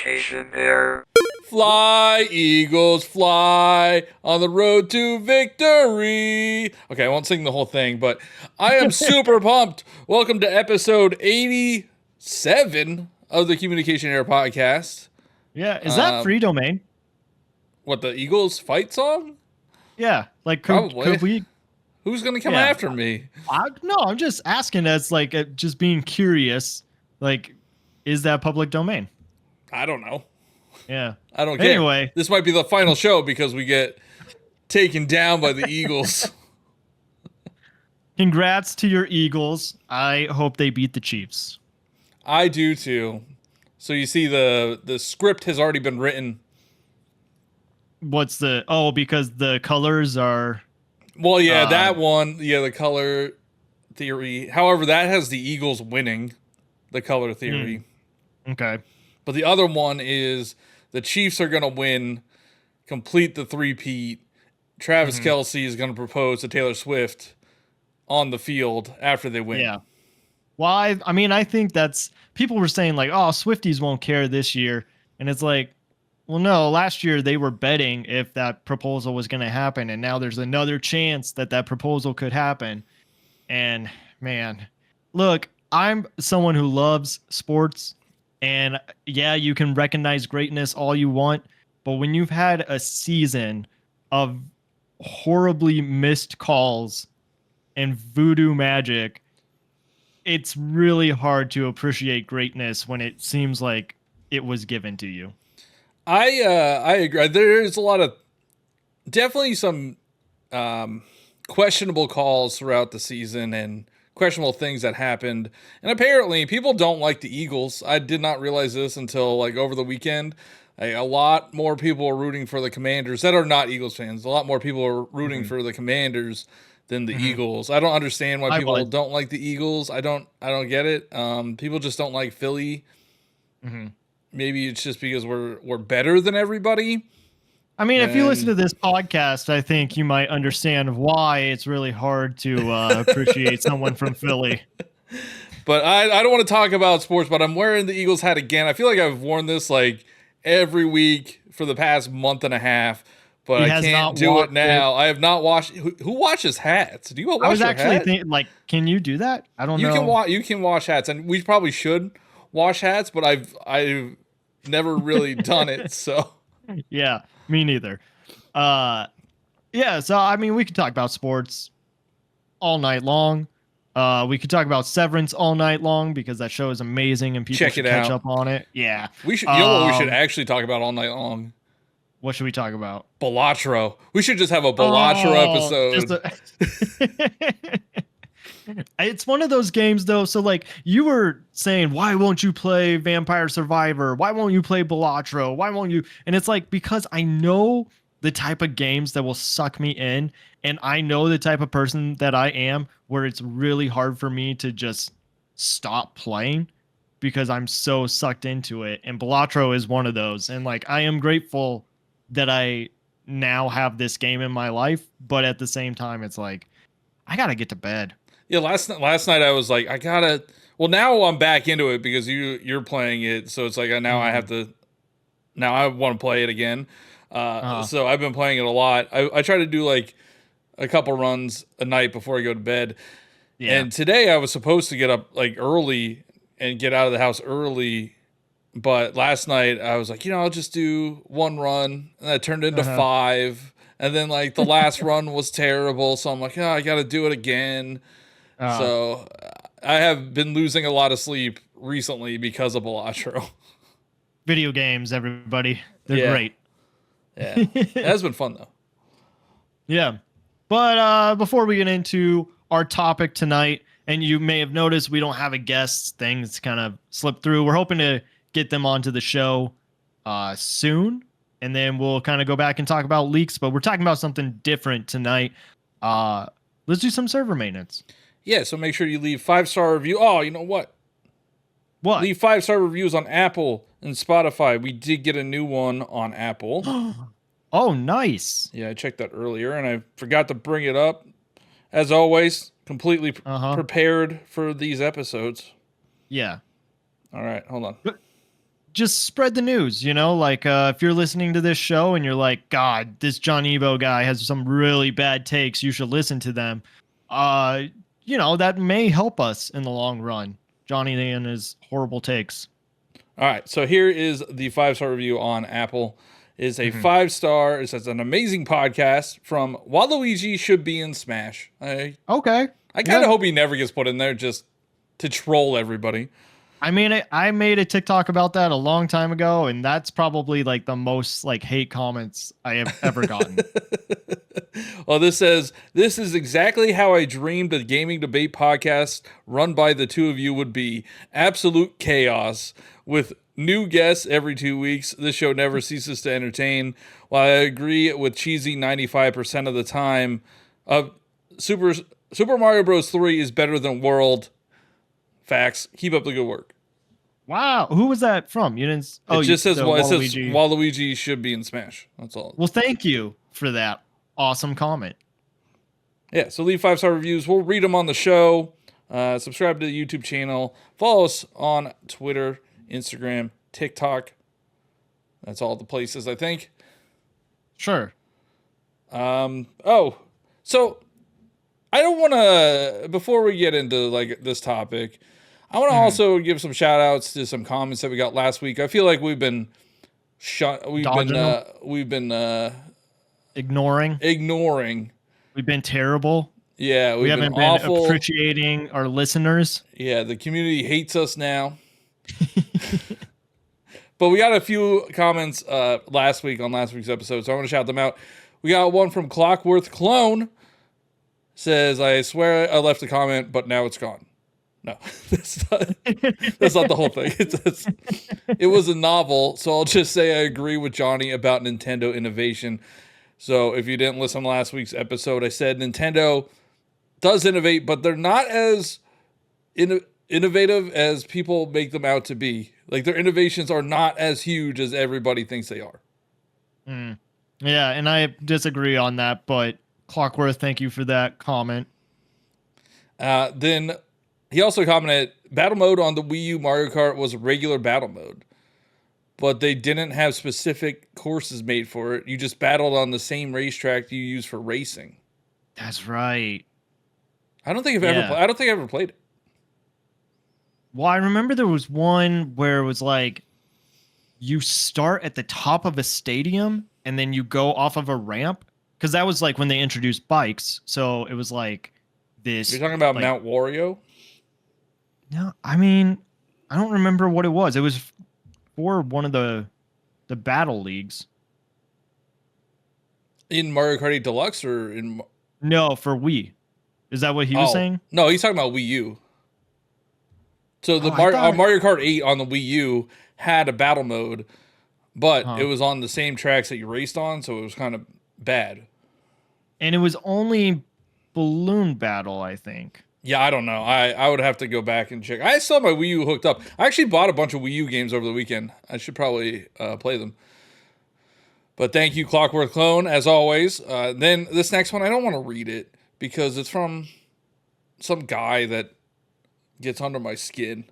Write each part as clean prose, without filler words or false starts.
Communication Air. Fly, Eagles, fly on the road to victory. Okay, I won't sing the whole thing, but I am super pumped. Welcome to episode 87 of the Communication Air podcast. Yeah, is that free domain? What, the Eagles fight song? Yeah, like Probably. could we? Who's going to come after me? No, I'm just asking as like just being curious. Like, is that public domain? I don't know. Yeah. I don't care. Anyway. This might be the final show because we get taken down by the Eagles. Congrats to your Eagles. I hope they beat the Chiefs. I do too. So you see the script has already been written. What's because the colors are... Well, yeah, that one. Yeah, the color theory. However, that has the Eagles winning the color theory. Okay. But the other one is the Chiefs are going to win, complete the three-peat. Travis Kelce is going to propose to Taylor Swift on the field after they win. Yeah. Well, I think that's... People were saying, like, oh, Swifties won't care this year. And it's like, well, no, last year they were betting if that proposal was going to happen. And now there's another chance that proposal could happen. And, man, look, I'm someone who loves sports. And yeah, you can recognize greatness all you want, but when you've had a season of horribly missed calls and voodoo magic, it's really hard to appreciate greatness when it seems like it was given to you. I agree. There's a lot of definitely some questionable calls throughout the season and questionable things that happened, and apparently people don't like the Eagles. I did not realize this until like over the weekend. A lot more people are rooting for the Commanders that are not Eagles fans. A lot more people are rooting for the Commanders than the Eagles. I don't understand why people don't like the Eagles. I don't get it. People just don't like Philly. Maybe it's just because we're better than everybody. I mean, if you listen to this podcast, I think you might understand why it's really hard to appreciate someone from Philly. But I don't want to talk about sports, but I'm wearing the Eagles hat again. I feel like I've worn this like every week for the past month and a half, but I can't do it now. I have not washed. Who washes hats? Do you wash your hat? I was actually thinking, like, can you do that? I don't know. You can wash hats, and we probably should wash hats, but I've never really done it, so. Yeah, me neither. Yeah, so I mean, we could talk about sports all night long. We could talk about Severance all night long because that show is amazing and people should catch up on it. Yeah. We should. You know what we should actually talk about all night long? What should we talk about? Balatro. We should just have a Balatro episode. It's one of those games, though. So, like, you were saying, why won't you play Vampire Survivor? Why won't you play Balatro? Why won't you? And it's like, because I know the type of games that will suck me in. And I know the type of person that I am where it's really hard for me to just stop playing because I'm so sucked into it. And Balatro is one of those. And, like, I am grateful that I now have this game in my life. But at the same time, it's like, I got to get to bed. Yeah, last night I was like, I gotta. Well, now I'm back into it because you're playing it, so it's like now I have to. Now I want to play it again. So I've been playing it a lot. I try to do like a couple runs a night before I go to bed. Yeah. And today I was supposed to get up like early and get out of the house early, but last night I was like, I'll just do one run, and that turned into 5, and then like the last run was terrible, so I'm like, I got to do it again. So I have been losing a lot of sleep recently because of Balatro. Video games, everybody. They're great. Yeah. It has been fun, though. Yeah. But before we get into our topic tonight, and you may have noticed we don't have a guest. Things kind of slipped through. We're hoping to get them onto the show soon, and then we'll kind of go back and talk about leaks, but we're talking about something different tonight. Let's do some server maintenance. Yeah, so make sure you leave 5-star review. Oh, you know what? What? Leave 5-star reviews on Apple and Spotify. We did get a new one on Apple. Oh, nice. Yeah, I checked that earlier, and I forgot to bring it up. As always, completely prepared for these episodes. Yeah. All right, hold on. just spread the news, like if you're listening to this show and you're like, God, this John Evo guy has some really bad takes, you should listen to them. That may help us in the long run. Johnny and his horrible takes. All right, so here is the 5-star review on Apple. It's a 5-star. It says an amazing podcast from Waluigi should be in Smash. Okay. I kind of hope he never gets put in there just to troll everybody. I mean, I made a TikTok about that a long time ago, and that's probably like the most like hate comments I have ever gotten. Well, this says, this is exactly how I dreamed a gaming debate podcast run by the two of you would be. Absolute chaos with new guests every 2 weeks. This show never ceases to entertain. While I agree with cheesy 95% of the time, Super Mario Bros. 3 is better than World. Facts. Keep up the good work. Wow. Who was that from? You didn't. It just says Waluigi should be in Smash. That's all. Well, thank you for that awesome comment. Yeah. So leave 5-star reviews. We'll read them on the show. Subscribe to the YouTube channel. Follow us on Twitter, Instagram, TikTok. That's all the places, I think. Sure. So I don't want to, before we get into like this topic, I want to also give some shout outs to some comments that we got last week. I feel like we've been ignoring. We've been terrible. Yeah, we haven't been awful. Appreciating our listeners. Yeah, the community hates us now. But we got a few comments last week on last week's episode, so I want to shout them out. We got one from Clockworth Clone. Says, I swear I left a comment, but now it's gone. No, that's not the whole thing. It was a novel, so I'll just say I agree with Johnny about Nintendo innovation. So if you didn't listen to last week's episode, I said Nintendo does innovate, but they're not as innovative as people make them out to be. Like, their innovations are not as huge as everybody thinks they are. Yeah, and I disagree on that, but Clockworth, thank you for that comment. Then he also commented, battle mode on the Wii U Mario Kart was a regular battle mode, but they didn't have specific courses made for it. You just battled on the same racetrack you use for racing. That's right. I don't think I've ever played it. Well, I remember there was one where it was like you start at the top of a stadium and then you go off of a ramp. Because that was like when they introduced bikes. So it was like this. You're talking about like, Mount Wario? No, I mean, I don't remember what it was. It was for one of the battle leagues. In Mario Kart 8 Deluxe or in... No, for Wii. Is that what he was saying? No, he's talking about Wii U. So the Mario Kart 8 on the Wii U had a battle mode, but it was on the same tracks that you raced on, so it was kind of bad. And it was only Balloon Battle, I think. Yeah, I don't know. I would have to go back and check. I still have my Wii U hooked up. I actually bought a bunch of Wii U games over the weekend. I should probably play them. But thank you, Clockwork Clone, as always. Then this next one, I don't want to read it because it's from some guy that gets under my skin.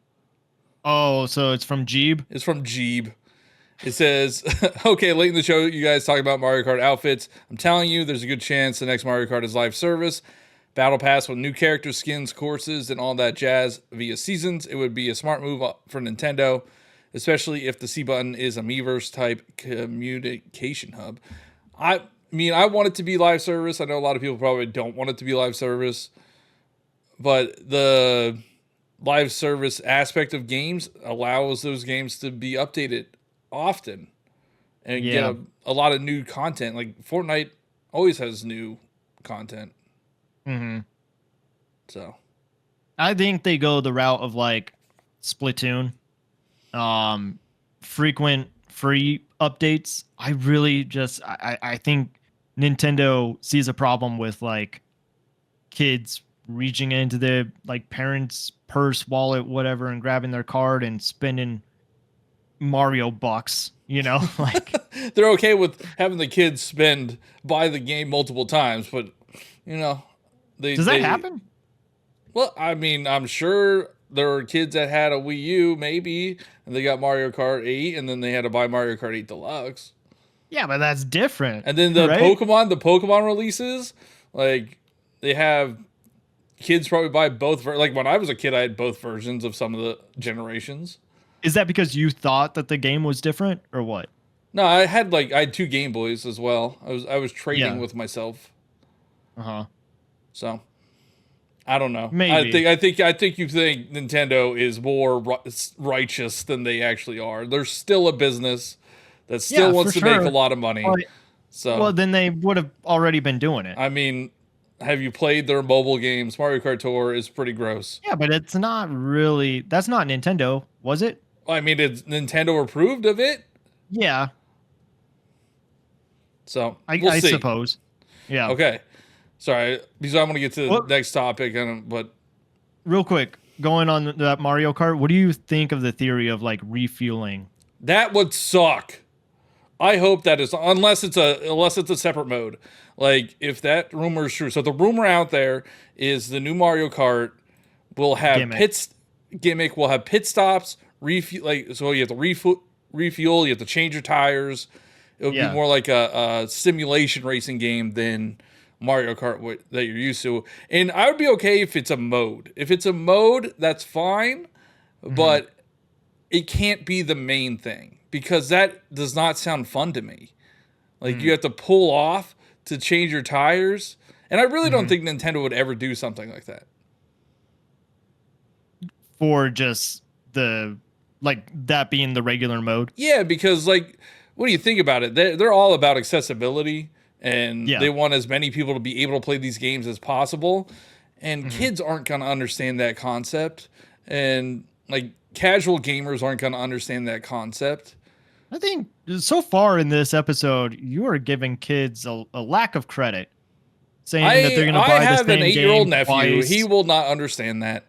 Oh, so it's from Jeeb? It's from Jeeb. It says, okay, late in the show, you guys talk about Mario Kart outfits. I'm telling you, there's a good chance the next Mario Kart is live service. Battle Pass with new characters, skins, courses, and all that jazz via seasons. It would be a smart move for Nintendo, especially if the C button is a Miiverse type communication hub. I mean, I want it to be live service. I know a lot of people probably don't want it to be live service, but the live service aspect of games allows those games to be updated often and get a lot of new content. Like Fortnite always has new content. So I think they go the route of like Splatoon, frequent free updates. I really just I think Nintendo sees a problem with like kids reaching into their like parents' purse, wallet, whatever, and grabbing their card and spending Mario bucks, like they're okay with having the kids buy the game multiple times, but does that happen? Well, I mean, I'm sure there were kids that had a Wii U maybe, and they got Mario Kart 8, and then they had to buy Mario Kart 8 Deluxe. Yeah, but that's different. And then the right? Pokemon releases, like they have kids probably buy both. Like when I was a kid, I had both versions of some of the generations. Is that because you thought that the game was different, or what? No, I had 2 Game Boys as well. I was trading with myself. So I don't know. Maybe. I think you think Nintendo is more righteous than they actually are. They're still a business that still wants to make a lot of money. Well, then they would have already been doing it. I mean, have you played their mobile games? Mario Kart Tour is pretty gross. Yeah, but it's not really. That's not Nintendo, was it? I mean, it's Nintendo approved of it. Yeah. So I suppose. Yeah. Okay. Sorry, because I want to get to the next topic, but real quick, going on that Mario Kart, what do you think of the theory of refueling? That would suck. I hope that is unless it's a separate mode. Like if that rumor is true. So the rumor out there is the new Mario Kart will have gimmick will have pit stops, refuel. So you have to refuel. You have to change your tires. It would be more like a simulation racing game than Mario Kart that you're used to. And I would be okay if it's a mode. If it's a mode, that's fine, but it can't be the main thing because that does not sound fun to me. Like you have to pull off to change your tires. And I really don't think Nintendo would ever do something like that. For just that being the regular mode? Yeah, because what do you think about it? They're all about accessibility. And they want as many people to be able to play these games as possible. And kids aren't going to understand that concept. And casual gamers aren't going to understand that concept. I think so far in this episode, you are giving kids a lack of credit. Saying that they're going to buy the same game. I have an 8-year-old nephew. He will not understand that.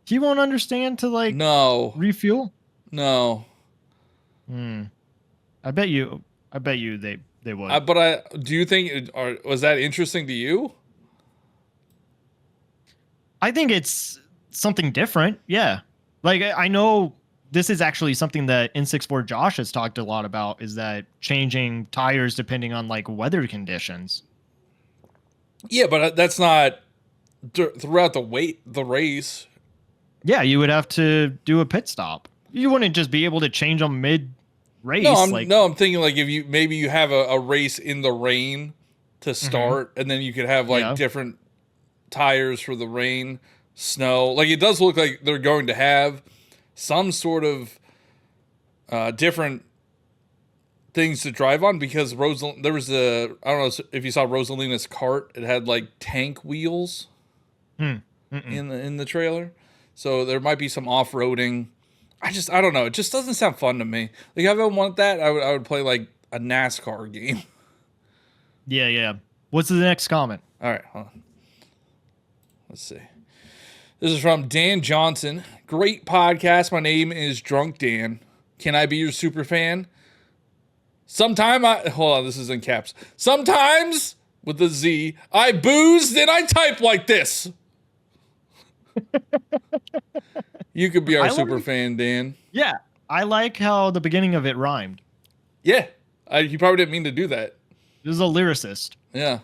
He won't understand to no refuel? No. I bet you they would. But do you think was that interesting to you? I think it's something different. Yeah. I know this is actually something that N64 Josh has talked a lot about, is that changing tires depending on weather conditions. Yeah, but that's not throughout the race. Yeah, you would have to do a pit stop. You wouldn't just be able to change them mid race. No, I'm thinking if you have a race in the rain to start, and then you could have different tires for the rain, snow. It does look like they're going to have some sort of different things to drive on because there was I don't know if you saw Rosalina's cart. It had tank wheels in the trailer, so there might be some off-roading. I don't know. It just doesn't sound fun to me. If I want that, I would play a NASCAR game. Yeah. What's the next comment? All right, hold on. Let's see. This is from Dan Johnson. Great podcast. My name is Drunk Dan. Can I be your super fan? Hold on, this is in caps. Sometimes, with the Z, I booze, then I type like this. You could be our super fan, Dan. Yeah, I like how the beginning of it rhymed. Yeah, you probably didn't mean to do that. This is a lyricist. Yeah.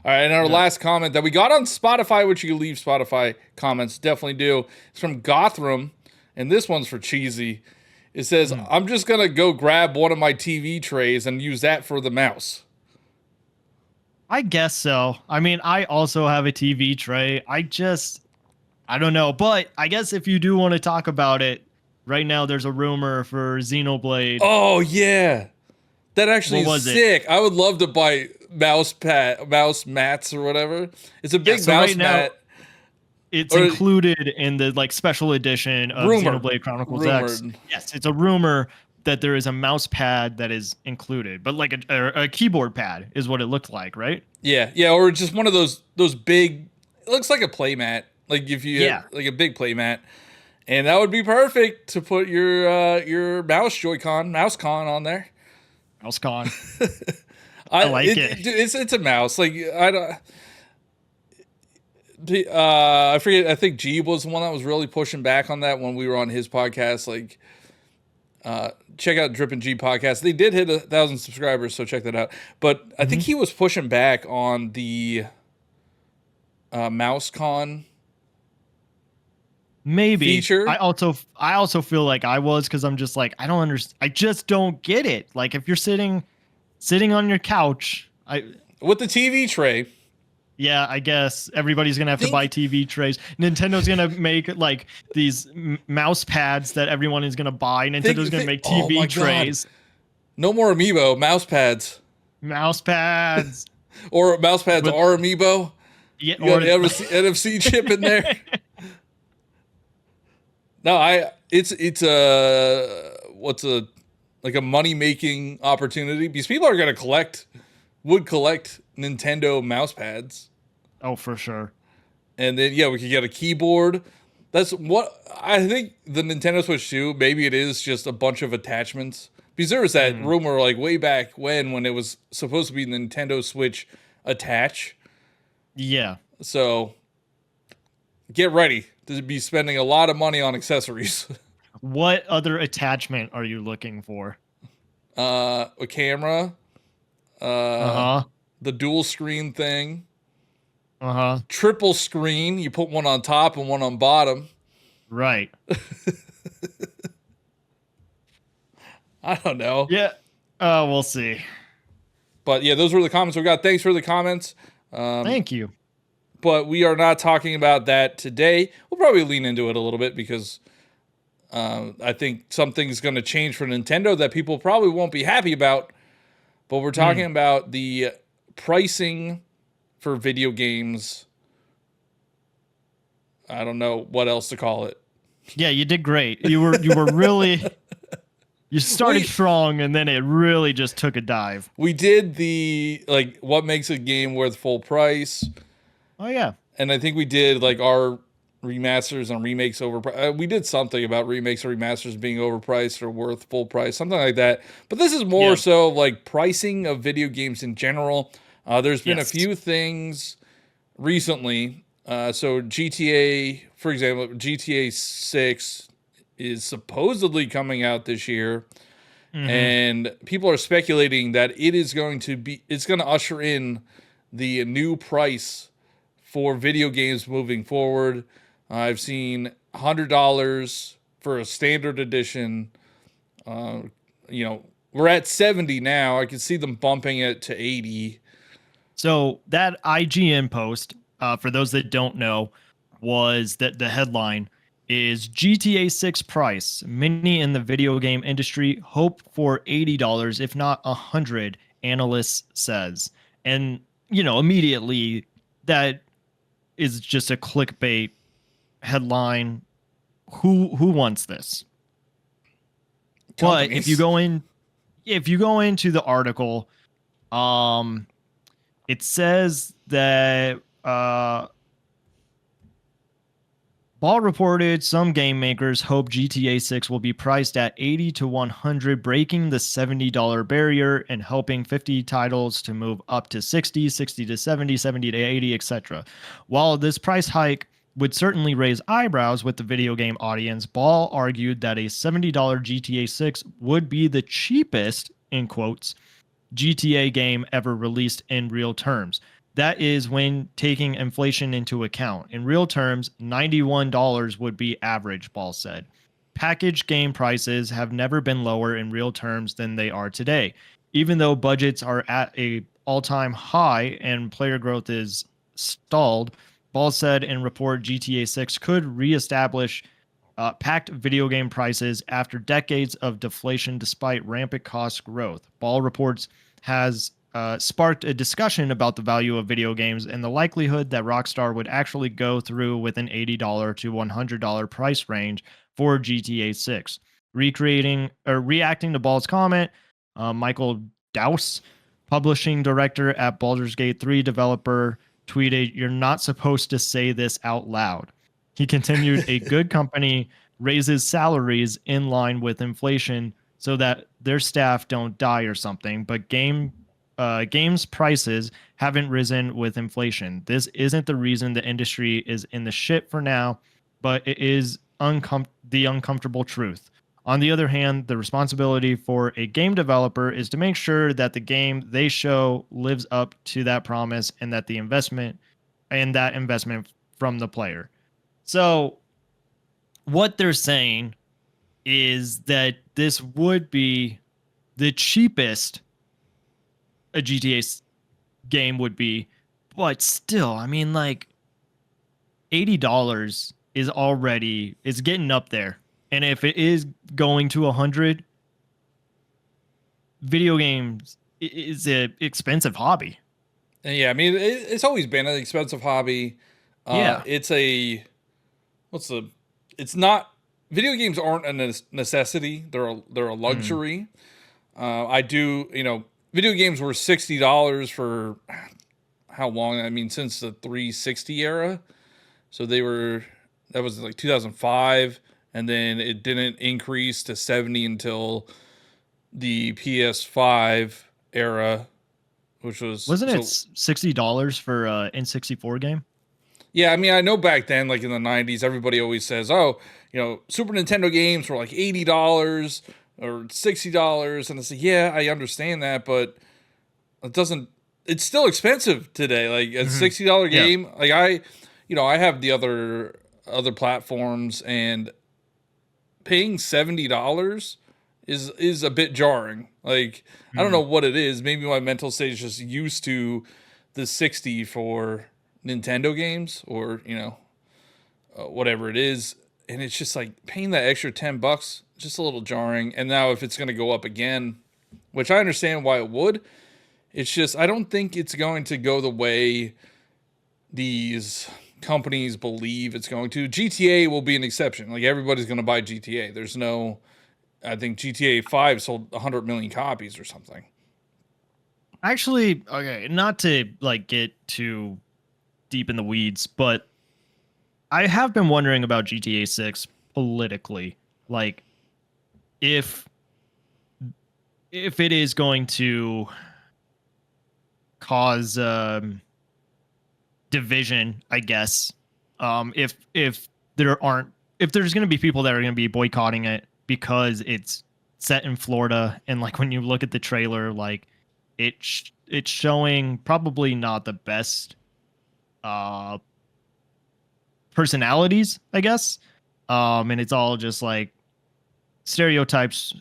All right, and our last comment that we got on Spotify, which you can leave Spotify comments, definitely do. It's from Gothram, and this one's for Cheesy. It says, I'm just going to go grab one of my TV trays and use that for the mouse. I guess so. I mean, I also have a TV tray. I don't know. But I guess if you do want to talk about it, right now there's a rumor for Xenoblade. Oh, yeah. That actually is sick. I would love to buy mouse mats or whatever. It's a big mouse mat. It's included in the special edition of Xenoblade Chronicles X. Yes, it's a rumor that there is a mouse pad that is included, but a keyboard pad is what it looked like, right? Yeah, or just one of those big. It looks like a play mat, like a big play mat, and that would be perfect to put your mouse mouse-con on there. Mouse-con. I like it. It's a mouse. I forget. I think Jeeb was the one that was really pushing back on that when we were on his podcast. Like, check out Drip and G podcast. They did hit 1,000 subscribers, so check that out. But I think he was pushing back on the MouseCon Maybe. feature. I also feel like I was, because I'm just like, I don't understand. I just don't get it. Like, if you're sitting on your couch, with the TV tray. yeah, I guess everybody's gonna have to buy TV trays. Nintendo's gonna make like these mouse pads that everyone is gonna buy. Nintendo's gonna make TV trays. No more amiibo, mouse pads. Mouse pads. Or mouse pads are amiibo. Yeah, you got an NFC chip in there. No, it's like a money making opportunity, because people are gonna would collect Nintendo mouse pads. Oh, for sure. And then we could get a keyboard. That's what I think the Nintendo Switch 2, maybe it is just a bunch of attachments. Because there was that rumor like way back when it was supposed to be Nintendo Switch attach. Yeah. So get ready to be spending a lot of money on accessories. What other attachment are you looking for? A camera. The dual screen thing. Triple screen. You put one on top and one on bottom. Right. I don't know. Yeah. We'll see. But yeah, those were the comments we got. Thanks for the comments. Thank you. But we are not talking about that today. We'll probably lean into it a little bit, because I think something's going to change for Nintendo that people probably won't be happy about. But we're talking about the pricing for video games. I don't know what else to call it. Yeah, you did great. You were really you started strong, and then it really just took a dive. We did the what makes a game worth full price. Oh yeah. And I think we did like our remasters and remakes overpriced. We did something about remakes or remasters being overpriced or worth full price, something like that. But this is more so like pricing of video games in general. There's been a few things recently. So GTA, for example, GTA 6 is supposedly coming out this year. And people are speculating that it's going to usher in the new price for video games moving forward. I've seen $100 for a standard edition. We're at 70 now. I can see them bumping it to 80. So that IGN post, for those that don't know, was that the headline is GTA 6 price. Many in the video game industry hope for $80, if not $100, analysts says. And, immediately that is just a clickbait headline. Who wants this? Companies. But if you go into the article, it says that Ball reported some game makers hope GTA 6 will be priced at $80 to $100, breaking the $70 barrier and helping 50 titles to move up to 60, 60 to 70, 70 to 80, etc. While this price hike would certainly raise eyebrows with the video game audience, Ball argued that a $70 GTA 6 would be the cheapest, in quotes, GTA game ever released in real terms. That is when taking inflation into account. In real terms, $91 would be average, Ball said. Packaged game prices have never been lower in real terms than they are today. Even though budgets are at an all-time high and player growth is stalled, Ball said in report GTA 6 could reestablish packed video game prices after decades of deflation despite rampant cost growth. Ball reports has sparked a discussion about the value of video games and the likelihood that Rockstar would actually go through with an $80 to $100 price range for GTA 6. Reacting to Ball's comment, Michael Dowse, publishing director at Baldur's Gate 3 developer, tweeted, "You're not supposed to say this out loud." He continued, "A good company raises salaries in line with inflation so that their staff don't die or something, but game games prices haven't risen with inflation. This isn't the reason the industry is in the shit for now, but it is the uncomfortable truth. On the other hand, the responsibility for a game developer is to make sure that the game they show lives up to that promise and that that investment from the player. So what they're saying is that this would be the cheapest a GTA game would be, but still, I mean, like $80 is getting up there. And if it is going to 100, video games is an expensive hobby. And yeah, I mean, it's always been an expensive hobby. Yeah. It's not, video games aren't a necessity. They're a luxury. Video games were $60 for how long? I mean, since the 360 era. So that was like 2005. And then it didn't increase to 70 until the PS5 era, which wasn't it $60 for N64 game? Yeah, I mean, I know back then, like in the 90s, everybody always says, oh, Super Nintendo games were like $80 or $60. And it's like, yeah, I understand that, but it's still expensive today. Like a $60 game, like I have the other platforms, and paying $70 is a bit jarring. Like, I don't know what it is. Maybe my mental state is just used to the 60 for Nintendo games, or whatever it is, and it's just like paying that extra $10 just a little jarring. And now if it's going to go up again, which I understand why it would, it's just I don't think it's going to go the way these companies believe it's going to. GTA will be an exception. Like, everybody's going to buy GTA. I think GTA 5 sold 100 million copies or something. Actually, okay, not to like get too deep in the weeds, but I have been wondering about GTA 6 politically. Like, if it is going to cause division, I guess. If there's going to be people that are going to be boycotting it because it's set in Florida, and like when you look at the trailer, like it's showing probably not the best personalities, I guess. And it's all just like stereotypes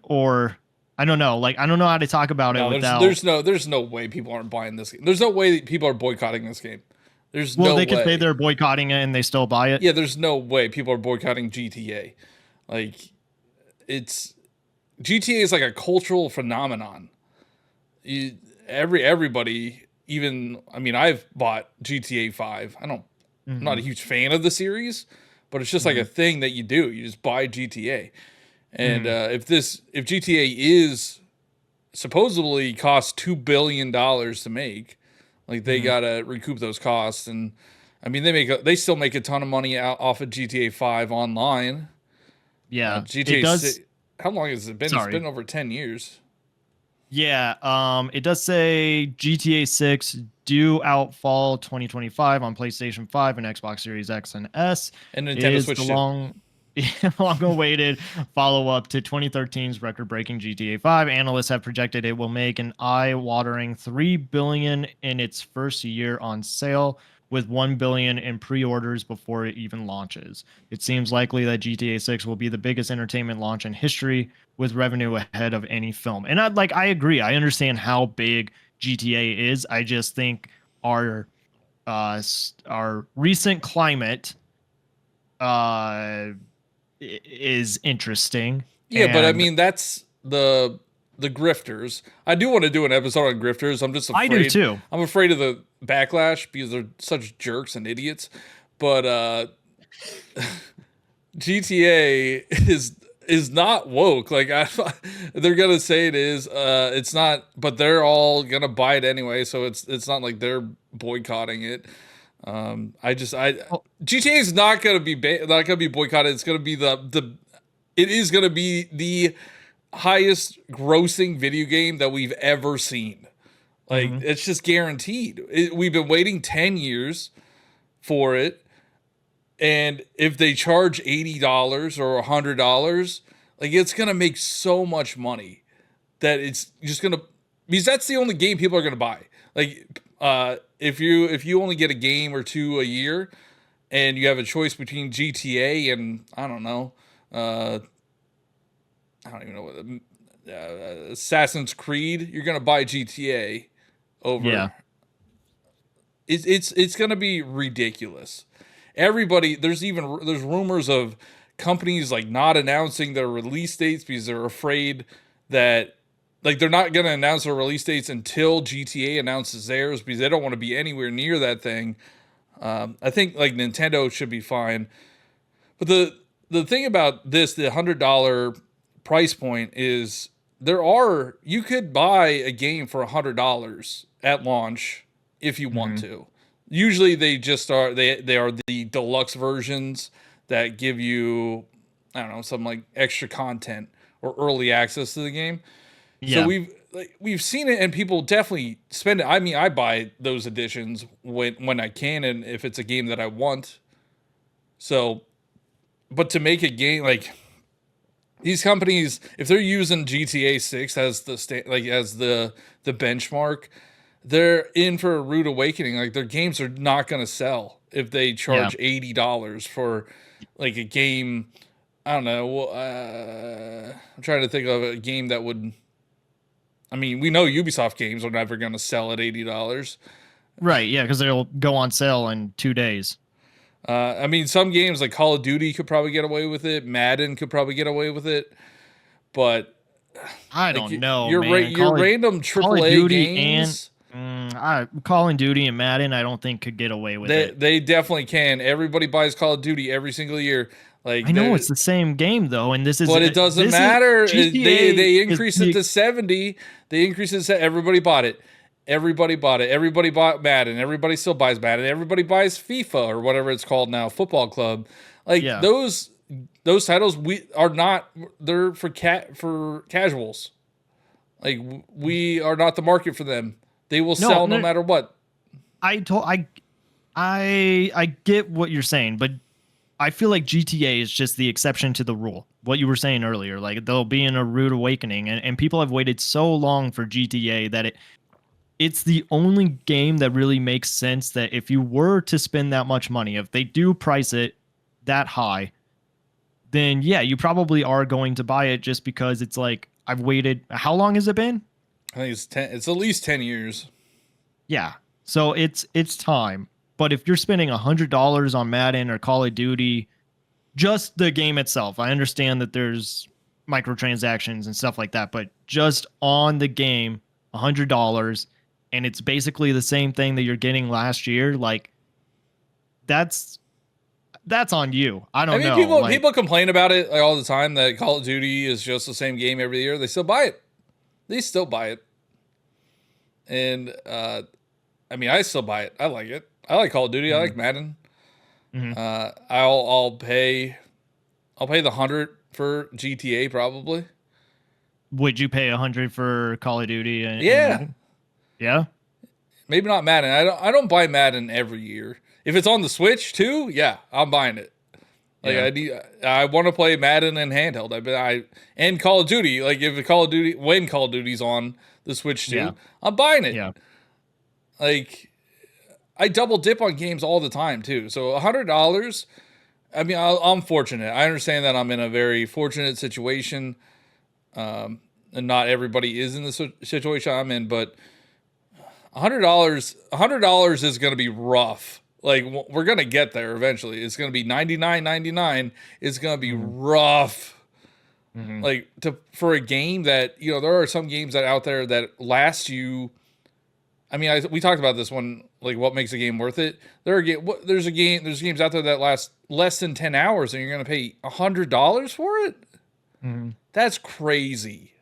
or I don't know. Like, I don't know how to talk about it without. There's no way people aren't buying this game. There's no way people are boicotting this game. They could say they're boycotting it and they still buy it. Yeah, there's no way people are boycotting GTA. Like, GTA is like a cultural phenomenon. Everybody, even, I mean, I've bought GTA 5. I'm not a huge fan of the series, but it's just like a thing that you do. You just buy GTA. And if GTA is supposedly costs $2 billion to make, like, they gotta recoup those costs. And I mean, they still make a ton of money off of GTA 5 online. Yeah, GTA 6. How long has it been? Sorry. It's been over 10 years. Yeah, it does say GTA 6 due out fall 2025 on PlayStation 5 and Xbox Series X and S. And Nintendo Switch. Long-awaited follow-up to 2013's record-breaking GTA 5. Analysts have projected it will make an eye-watering $3 billion in its first year on sale, with $1 billion in pre-orders before it even launches. It seems likely that GTA 6 will be the biggest entertainment launch in history, with revenue ahead of any film. And I agree. I understand how big GTA is. I just think our recent climate is interesting. Yeah, but I mean, that's the grifters. I do want to do an episode on grifters. I'm just afraid. I do too. I'm afraid of the backlash because they're such jerks and idiots. But GTA is not woke. Like, they're gonna say it is. It's not, but they're all gonna buy it anyway. So it's not like they're boycotting it. GTA is not gonna be boycotted. It's gonna be it is gonna be the highest grossing video game that we've ever seen. Like it's just guaranteed. We've been waiting 10 years for it. And if they charge $80 or $100, like it's going to make so much money that it's just going to, because that's the only game people are going to buy. Like if you only get a game or two a year and you have a choice between GTA and I don't know, I don't even know what Assassin's Creed, you're going to buy GTA over. Yeah. It's going to be ridiculous. Everybody, there's rumors of companies like not announcing their release dates because they're afraid that like they're not going to announce their release dates until GTA announces theirs because they don't want to be anywhere near that thing. I think like Nintendo should be fine, but the thing about this, the $100 price point is you could buy a game for $100 at launch if you want to. Usually they are the deluxe versions that give you, I don't know, some like extra content or early access to the game. Yeah. So we've seen it and people definitely spend it. I mean, I buy those editions when I can and if it's a game that I want. So, but to make a game like these companies, if they're using GTA 6 as the benchmark, they're in for a rude awakening. Like their games are not going to sell if they charge $80 for like a game. I don't know. I'm trying to think of a game that would. I mean, we know Ubisoft games are never going to sell at $80. Right. Yeah, because they'll go on sale in 2 days. I mean, some games like Call of Duty could probably get away with it. Madden could probably get away with it, but I don't know. Your random AAA games. Call of Duty and Madden, I don't think could get away with it. They definitely can. Everybody buys Call of Duty every single year. Like I know it's the same game though, and this is. But it doesn't matter. They increased it to 70. They increased it to everybody bought it. Everybody bought it. Everybody bought Madden. Everybody still buys Madden. Everybody buys FIFA or whatever it's called now, Football Club. Like those titles they're for casuals. Like we are not the market for them. They will sell no matter what. I get what you're saying, but I feel like GTA is just the exception to the rule. What you were saying earlier, like they'll be in a rude awakening, and people have waited so long for GTA that it's the only game that really makes sense that if you were to spend that much money, if they do price it that high, then yeah, you probably are going to buy it just because it's like, I've waited. How long has it been? I think it's 10. It's at least 10 years. Yeah. So it's time. But if you're spending $100 on Madden or Call of Duty, just the game itself, I understand that there's microtransactions and stuff like that, but just on the game, $100, and it's basically the same thing that you're getting last year, like that's on you. I don't know. People complain about it like all the time that Call of Duty is just the same game every year. They still buy it. And I mean, I still buy it. I like it. I like Call of Duty. I like Madden. I'll pay the $100 for GTA probably. Would you pay $100 for Call of Duty? Yeah. Maybe not Madden. I don't buy Madden every year. If it's on the Switch too, yeah, I'm buying it. Like I want to play Madden and handheld. And Call of Duty. Like when Call of Duty's on the Switch too, I'm buying it. Yeah. Like I double dip on games all the time too. So $100. I mean, I'm fortunate. I understand that I'm in a very fortunate situation, and not everybody is in the situation I'm in. But $100 is going to be rough. Like we're going to get there eventually. It's going to be $99.99. It's going to be rough. Like for a game that, there are some games that out there that last you. I mean, we talked about this one, like what makes a game worth it. There's games out there that last less than 10 hours and you're going to pay $100 for it. That's crazy.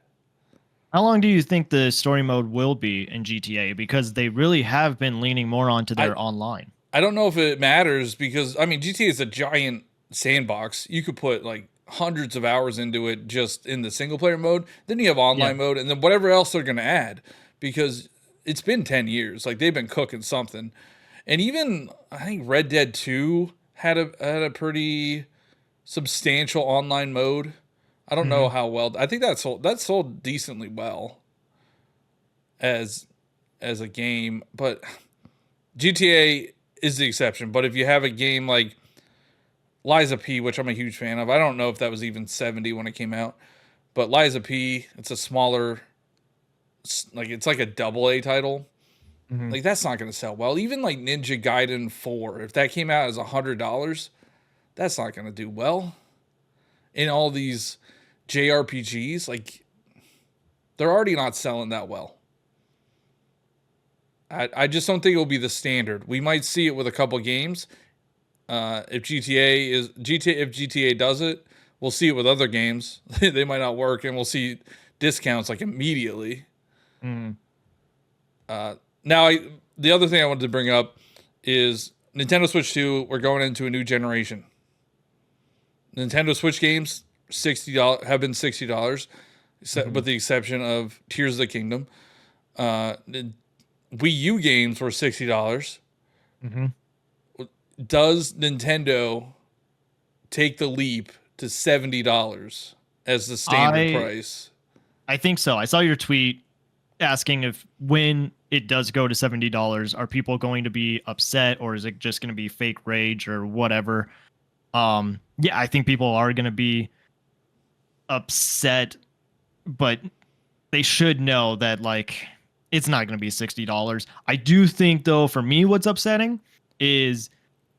How long do you think the story mode will be in GTA? Because they really have been leaning more onto their online. I don't know if it matters because, I mean, GTA is a giant sandbox. You could put like hundreds of hours into it just in the single player mode. Then you have online mode and then whatever else they're going to add. Because it's been 10 years. Like they've been cooking something. And even I think Red Dead 2 had a pretty substantial online mode. I don't know Mhm. how well. I think that sold decently well as a game, but GTA is the exception. But if you have a game like Liza P, which I'm a huge fan of, I don't know if that was even 70 when it came out, but Liza P, it's a smaller, like it's like a double A title. Mhm. Like that's not going to sell well. Even like Ninja Gaiden 4, if that came out as $100, that's not going to do well. In all these JRPGs, like they're already not selling that well. I just don't think it will be the standard. We might see it with a couple games. If GTA does it, we'll see it with other games. They might not work, and we'll see discounts like immediately. Mhm. Now, the other thing I wanted to bring up is Nintendo Switch 2. We're going into a new generation. Nintendo Switch games $60 have been $60, with Mhm. the exception of Tears of the Kingdom. Wii U games were $60. Mhm. Does Nintendo take the leap to $70 as the standard I price? I think so. I saw your tweet asking if when it does go to $70, are people going to be upset or is it just going to be fake rage or whatever? Yeah, I think people are going to be upset, but they should know that like it's not going to be $60. I do think though for me what's upsetting is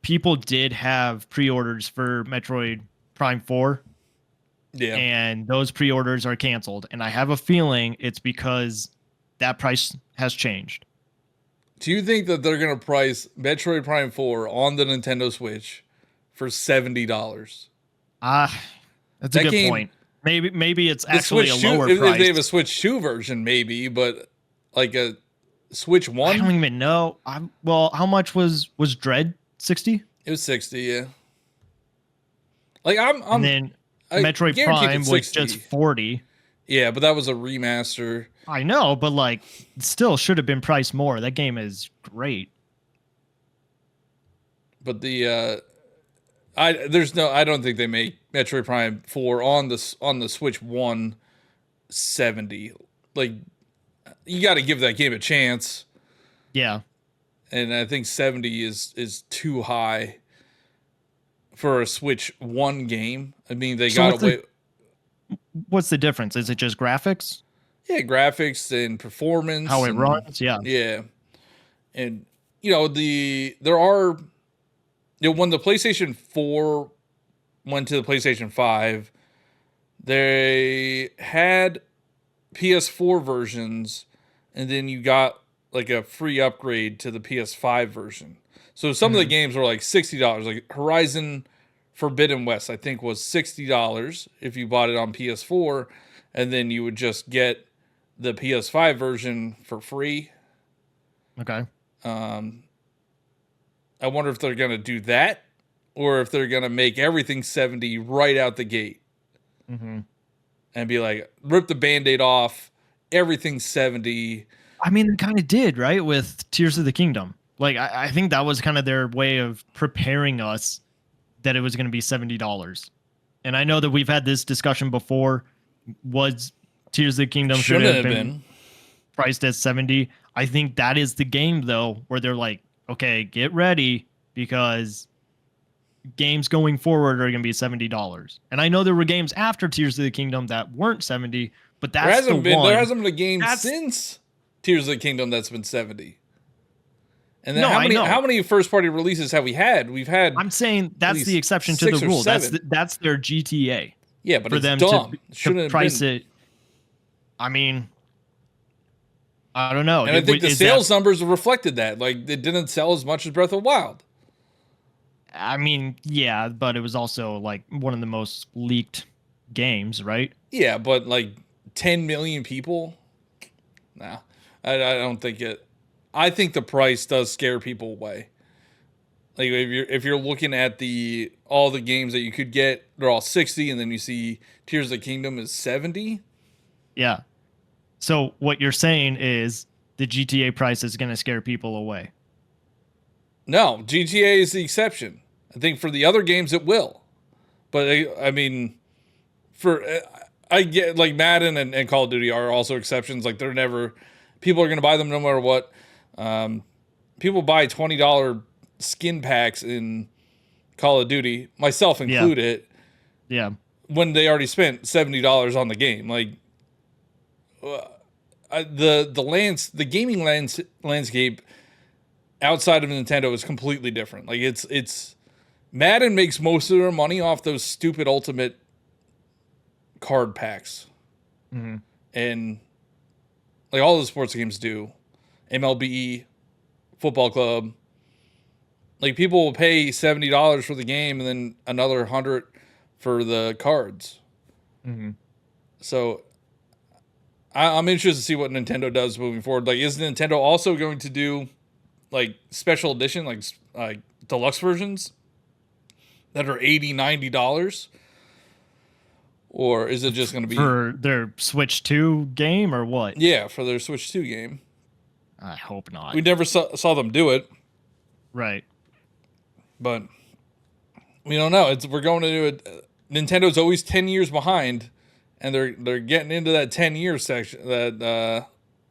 people did have pre-orders for Metroid Prime 4 Yeah. and those pre-orders are canceled and I have a feeling it's because that price has changed. Do you think that they're going to price Metroid Prime 4 on the Nintendo Switch for $70? Ah, that's a That good game, point. Maybe it's the actually a Switch 2, lower if they price. have a Switch 2 version, maybe, but like a Switch I 1, don't even know. I'm well, how much was Dread? 60? it was 60, yeah. Like I'm And I'm then I Metroid guaranteed Prime it's was just 60. 40. Yeah, but that was a remaster. I know, but like it still should have been priced more. That game is great. But I don't think they make Metroid Prime 4 on the Switch 1 70. Like you got to give that game a chance, Yeah. and I think 70 is too high for a Switch 1 game. I mean, they So got away, what's the difference? Is it just graphics? yeah, graphics and performance How it and runs? Yeah. yeah. And there are, when the PlayStation 4 went to the PlayStation 5, they had PS4 versions, and then you got like a free upgrade to the PS5 version. So some of the Mhm. games were like $60. Like Horizon Forbidden West, I think, was $60 if you bought it on PS4, and then you would just get the PS5 version for free. Okay. Um, I wonder if they're gonna do that, or if they're gonna make everything 70 right out the gate Hmm. and be like, rip the band-aid off, everything's 70. I mean, they kind of did, right? With Tears of the Kingdom. Like, I think that was kind of their way of preparing us that it was going to be $70. And I know that we've had this discussion before. Was Tears of the Kingdom should Shouldn't have have been been. priced at 70? I think that is the game, though, where they're like, okay, get ready because games going forward are going to be $70. And I know there were games after Tears of the Kingdom that weren't 70, but that's the There one. hasn't been a game That's since Tears of the Kingdom that's been 70. And then no, I know. how many first party releases have we had? We've had I'm saying at that's the least exception to 6 the or rule. 7. That's their GTA Yeah, but for it's them dumb. It to shouldn't have price been. it. I mean, I don't know. And I think the Is sales numbers reflected that. Like it didn't sell as much as Breath of the Wild. I mean, yeah, but it was also like one of the most leaked games, right? Yeah, but like 10 million people? Nah. I don't think it. I think the price does scare people away. Like if you're looking at all the games that you could get, they're all 60, and then you see Tears of the Kingdom is 70. Yeah. So what you're saying is the GTA price is going to scare people away. No, GTA is the exception. I think for the other games it will, but I mean, for I get like Madden and Call of Duty are also exceptions. Like they're never people are going to buy them no matter what. People buy $20 skin packs in Call of Duty, myself included. Yeah. When they already spent $70 on the game, like the gaming landscape outside of Nintendo is completely different. Like it's Madden makes most of their money off those stupid Ultimate card packs, and like all the sports games do, MLB, Football Club. Like people will pay $70 for the game and then another 100 for the cards. So I'm interested to see what Nintendo does moving forward. Like, is Nintendo also going to do like special edition, like deluxe versions that are $80, $90? Or is it just going to be for their Switch 2 game or what? Yeah, for their Switch 2 game. I hope not. We never saw them do it. Right. But we don't know. We're going to do it. Nintendo always 10 years behind, and they're getting into that 10 year section that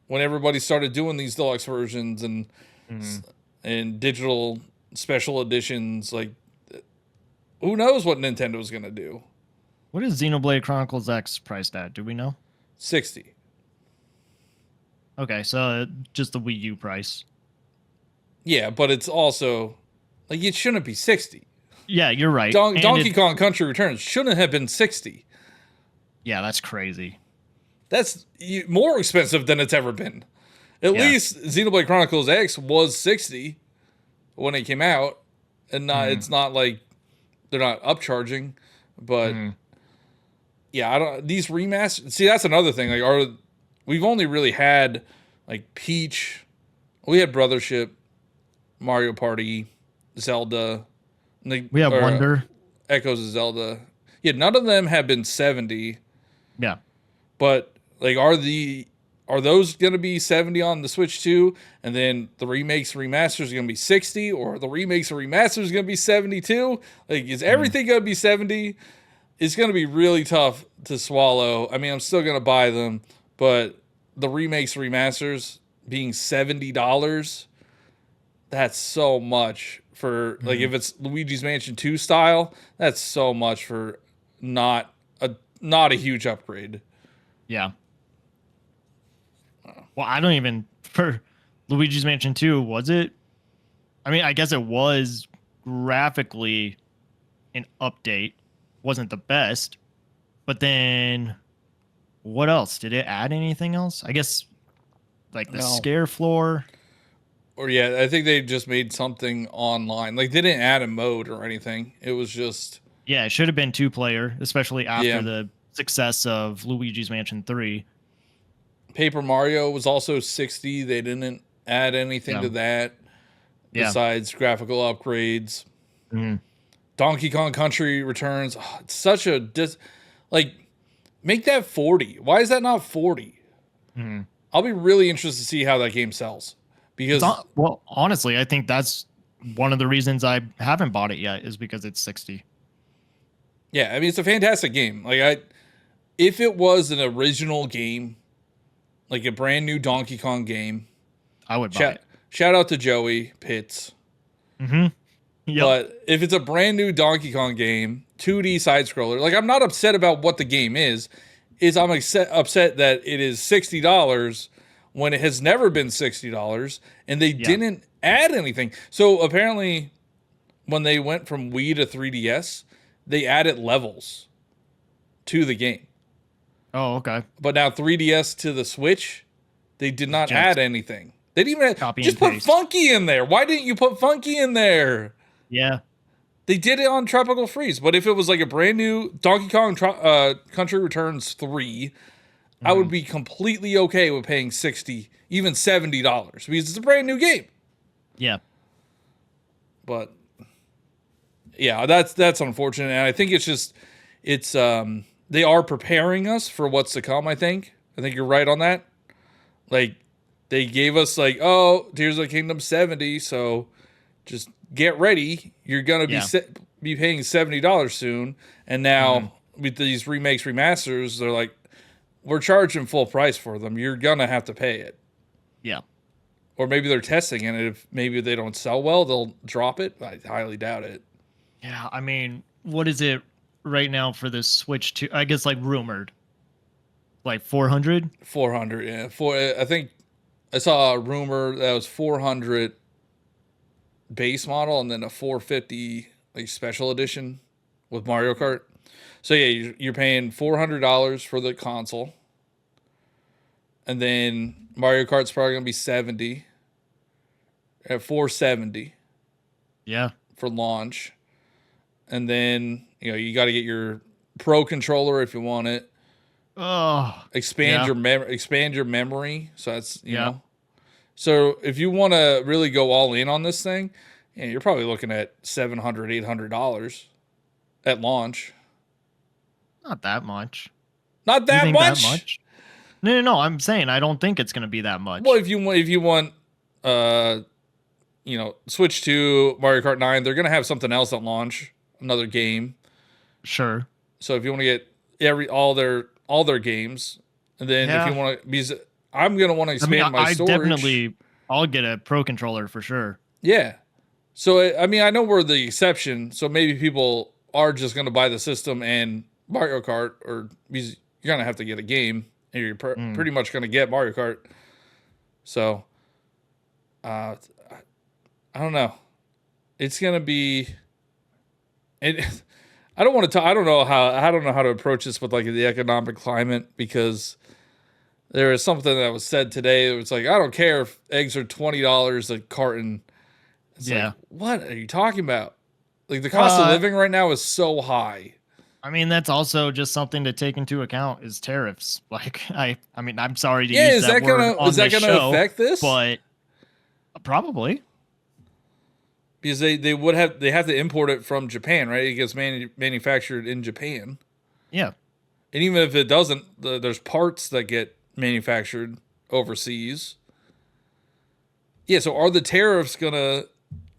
when everybody started doing these deluxe versions and digital special editions, like who knows what Nintendo's going to do. What is Xenoblade Chronicles X priced at? Do we know? 60. Okay, so just the Wii U price. Yeah, but it's also like it shouldn't be 60. Yeah, you're right. Donkey Kong Country Returns shouldn't have been 60. Yeah, that's crazy. That's more expensive than it's ever been. At least Xenoblade Chronicles X was 60 when it came out, and it's not like they're not upcharging, but yeah, I don't. These remasters. See, that's another thing. Like, we've only really had like Peach, we had Brothership, Mario Party, Zelda. We have Wonder, Echoes of Zelda. Yeah, none of them have been 70. Yeah, but like, are those going to be 70 on the Switch 2, and then the remakes remasters are going to be 60, or the remakes and remasters going to be 72? Like, is everything going to be 70? It's going to be really tough to swallow. I mean, I'm still going to buy them, but the remakes and remasters being $70, that's so much for like if it's Luigi's Mansion 2 style, that's so much for not a huge upgrade. Yeah. Well, I don't even for Luigi's Mansion 2, was it? I mean, I guess it was graphically an update. Wasn't the best. But then what else? Did it add anything else? I guess like the scare floor. Or yeah, I think they just made something online. Like they didn't add a mode or anything. It was just it should have been 2-player, especially after the success of Luigi's Mansion 3. Paper Mario was also 60. They didn't add anything to that besides graphical upgrades. Donkey Kong Country Returns. Oh, it's such a make that 40. Why is that not 40? I'll be really interested to see how that game sells. Because well, honestly, I think that's one of the reasons I haven't bought it yet is because it's 60. Yeah, I mean it's a fantastic game. Like if it was an original game, like a brand new Donkey Kong game, I would buy it. Shout out to Joey Pitts. Yep. But if it's a brand new Donkey Kong game, 2D side scroller, like I'm not upset about what the game is I'm upset that it is $60 when it has never been $60 and they didn't add anything. So apparently when they went from Wii to 3DS, they added levels to the game. Oh, okay. But now 3DS to the Switch, they did not add anything. They didn't even just put Funky in there. Why didn't you put Funky in there? Yeah. They did it on Tropical Freeze, but if it was like a brand new Donkey Kong Country Returns 3, I would be completely okay with paying $60, even $70 because it's a brand new game. Yeah. But yeah, that's unfortunate, and I think it's they are preparing us for what's to come. I think you're right on that. Like They gave us like, oh, Tears of the Kingdom 70, so just get ready. You're gonna Yeah. be paying $70 soon. And now with these remakes, remasters, they're like, we're charging full price for them. You're gonna have to pay it. Yeah. Or maybe they're testing it. And if maybe they don't sell well, they'll drop it. I highly doubt it. Yeah. I mean, what is it right now for this Switch 2? I guess like rumored, like 400. 400, yeah. I think I saw a rumor that was 400 base model and then a 450 like special edition with Mario Kart. So yeah, you're paying $400 for the console, and then Mario Kart's probably gonna be 70 at 470 Yeah. for launch, and then you got to get your Pro controller if you want it. Oh. Expand Yeah. expand your memory. So that's Yeah. know. So if you want to really go all in on this thing, you're probably looking at $700, $800 at launch. Not that much. Not You that think much. that much? No. I'm saying I don't think it's going to be that much. Well, if you want, Switch to Mario Kart 9, they're gonna have something else at launch, another game. Sure. So if you want to get all their games, and then if you want to, because I'm gonna want to expand my storage. I'll get a Pro controller for sure. Yeah. So I mean, I know we're the exception. So maybe people are just gonna buy the system and Mario Kart, or because you're gonna have to get a game, and you're pretty much gonna get Mario Kart. So, I don't know. It's gonna be. It. I don't want to talk. I don't know how to approach this with like the economic climate, because there is something that was said today. It was like, I don't care if eggs are $20 a carton. It's like, what are you talking about? Like the cost of living right now is so high. I mean, that's also just something to take into account is tariffs. Like I mean, I'm sorry to use that word on this show, affect this? But probably. Because they have to import it from Japan, right? It gets manufactured in Japan. Yeah. And even if it doesn't, there's parts that get manufactured overseas. Yeah, so are the tariffs going to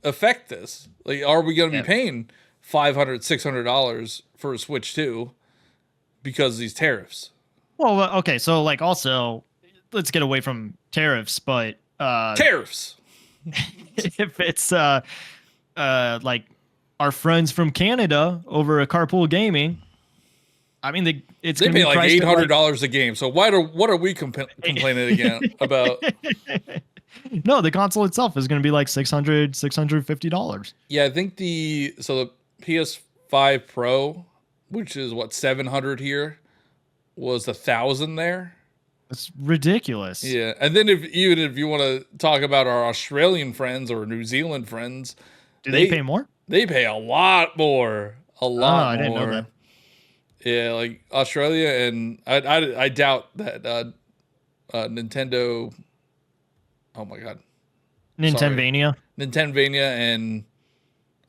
affect this? Like, are we going to be paying $500, $600 for a Switch 2 because of these tariffs? Well, okay, so like also, let's get away from tariffs, but tariffs. If it's like our friends from Canada over at Carpool Gaming, I mean, they pay like $800 a game. So what are we complaining again about? No, the console itself is going to be like $650. Yeah, I think the PS5 Pro, which is what, 700 here, was 1,000 there. It's ridiculous. Yeah, and then even if you want to talk about our Australian friends or New Zealand friends, do they pay more? They pay a lot more. A lot more. I didn't know that. Yeah, like Australia, and I doubt that Nintendo. Oh my god, Nintendvania, and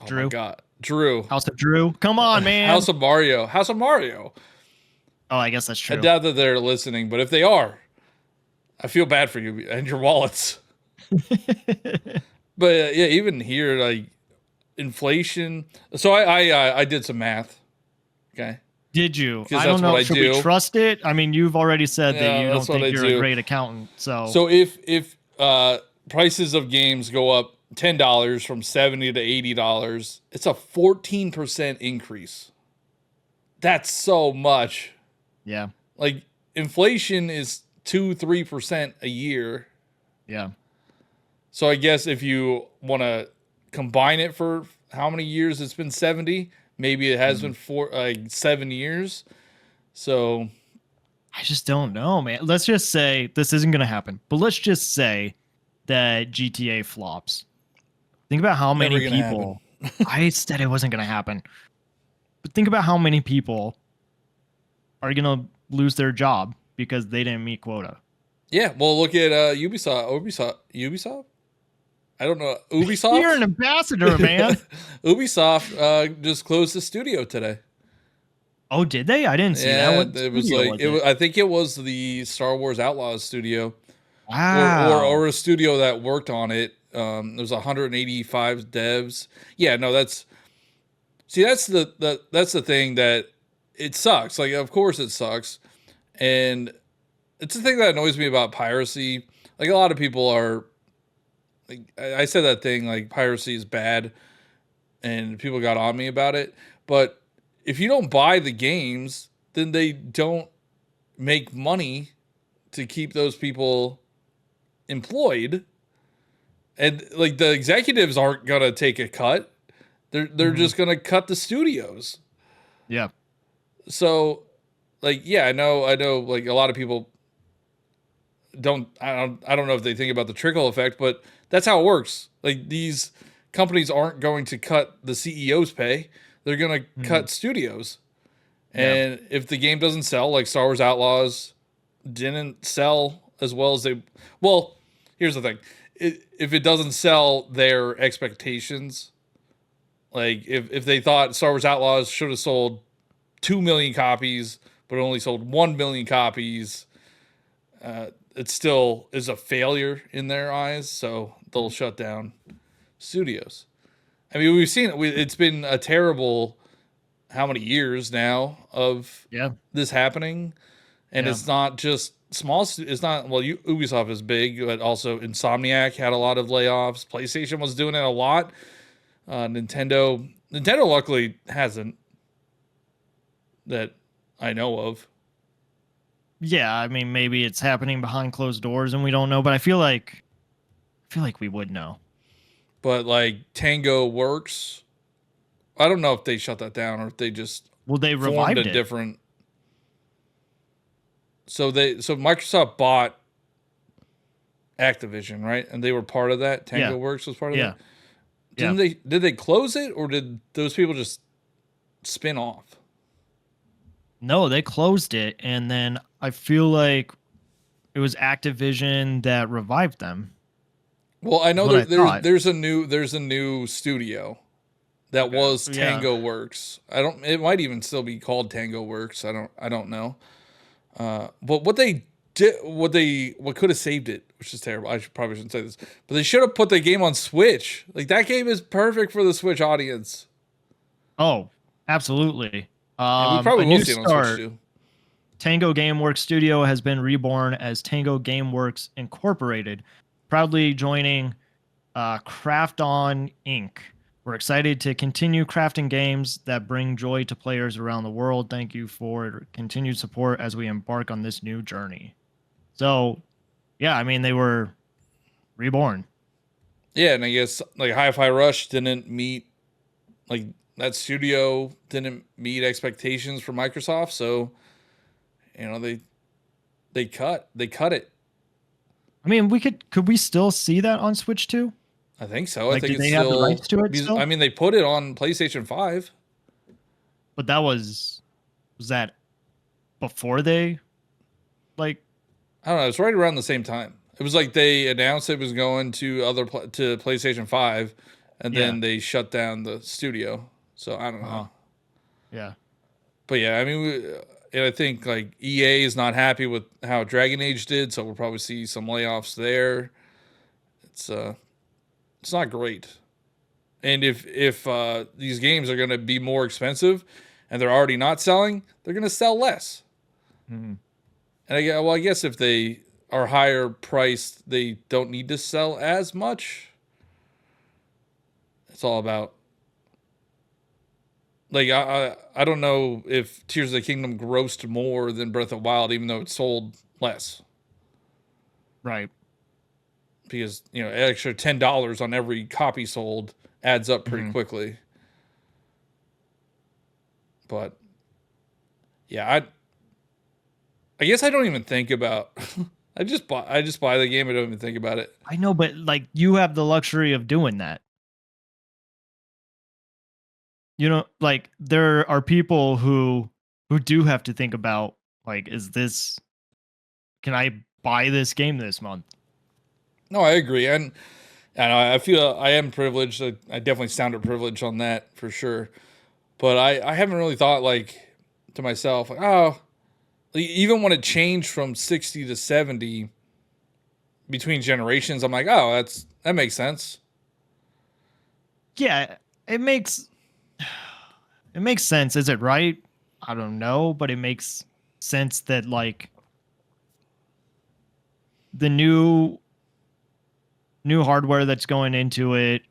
Drew. My god, Drew, House of Drew. Come on, man. House of Mario. Oh, I guess that's true. I doubt that they're listening, but if they are, I feel bad for you and your wallets. But yeah, even here, like inflation. So I did some math. Okay. Did you? I don't know. Should we trust it? I mean, you've already said that you don't think you're a great accountant. So if prices of games go up $10 from $70 to $80, it's a 14% increase. That's so much. Yeah. Like inflation is 2-3% a year. Yeah. So I guess if you want to combine it for how many years it's been 70, maybe it has been 7 years. So I just don't know, man. Let's just say this isn't going to happen, but let's just say that GTA flops. Think about how many people. I said it wasn't going to happen, but think about how many people are going to lose their job because they didn't meet quota. Yeah, well, look at Ubisoft. I don't know. Ubisoft? You're an ambassador, man. Ubisoft just closed the studio today. Oh, did they? I didn't see that. What it was like I think it was the Star Wars Outlaws studio. Wow. or a studio that worked on it. There's 185 devs. Yeah, no, that's that's the thing that it sucks. Like, of course it sucks, and it's the thing that annoys me about piracy. Like, a lot of people are like, I said that thing like piracy is bad, and people got on me about it. But if you don't buy the games, then they don't make money to keep those people employed, and like the executives aren't gonna take a cut. They're just gonna cut the studios. Yeah. So, like, yeah, I know like a lot of people I don't know if they think about the trickle effect, but that's how it works. Like, these companies aren't going to cut the CEO's pay. They're going to cut studios. Yeah. And if the game doesn't sell, like Star Wars Outlaws didn't sell as well as they, well, here's the thing. If it doesn't sell their expectations, like if they thought Star Wars Outlaws should have sold 2 million copies, but only sold 1 million copies, it still is a failure in their eyes. So they'll shut down studios. I mean, we've seen it. It's been a terrible how many years now of Yeah. this happening, and Yeah. it's not just small. It's not, well, Ubisoft is big, but also Insomniac had a lot of layoffs. PlayStation was doing it a lot. Nintendo luckily hasn't, that I know of. Yeah, I mean, maybe it's happening behind closed doors and we don't know, but I feel like we would know. But like Tango Works, I don't know if they shut that down or if they just Well, they formed revived a it. different. So Microsoft bought Activision, right? And they were part of that. Tango Yeah. Works was part of Yeah. that. Yeah. Did they close it, or did those people just spin off? No, they closed it, and then I feel like it was Activision that revived them. Well, I Is know what I thought. there's a new studio that was Yeah. Tango Works. I don't. It might even still be called Tango Works. I don't know. But what they did, what could have saved it, which is terrible. Probably shouldn't say this, but they should have put the game on Switch. Like, that game is perfect for the Switch audience, Oh, absolutely. and we probably A will new see it on Switch start. too. Tango Gameworks Studio has been reborn as Tango Gameworks Incorporated, proudly joining Craft On Inc. We're excited to continue crafting games that bring joy to players around the world. Thank you for continued support as we embark on this new journey. So, yeah, I mean, they were reborn. Yeah, and I guess like Hi-Fi Rush didn't meet, like, that studio didn't meet expectations for Microsoft, so they cut it. I mean, could we still see that on Switch too? I think so. I Like, think do it's they have the still. rights to it still? I mean, they put it on PlayStation 5. But that was that before they like I don't know. It's right around the same time. It was like they announced it was going to to PlayStation 5, and Yeah. then they shut down the studio. So I don't know. Uh-huh. Yeah. But yeah, I mean, and I think like EA is not happy with how Dragon Age did, so we'll probably see some layoffs there. It's not great. And if these games are going to be more expensive, and they're already not selling, they're going to sell less. Mhm. And I guess if they are higher priced, they don't need to sell as much. It's all about, like, I don't know if Tears of the Kingdom grossed more than Breath of the Wild, even though it sold less, Right. because extra $10 on every copy sold adds up pretty Mhm. quickly. But yeah, I guess I don't even think about. I just buy the game. I don't even think about it. I know, but like you have the luxury of doing that. You know, like there are people who do have to think about like, can I buy this game this month? No, I agree, and I feel I am privileged. I definitely sounded privileged on that for sure. But I haven't really thought like to myself, like, oh, even when it changed from 60 to 70, between generations, I'm like, oh, that makes sense. Yeah, it makes sense. Is it right? I don't know, but it makes sense that like the new hardware that's going into it,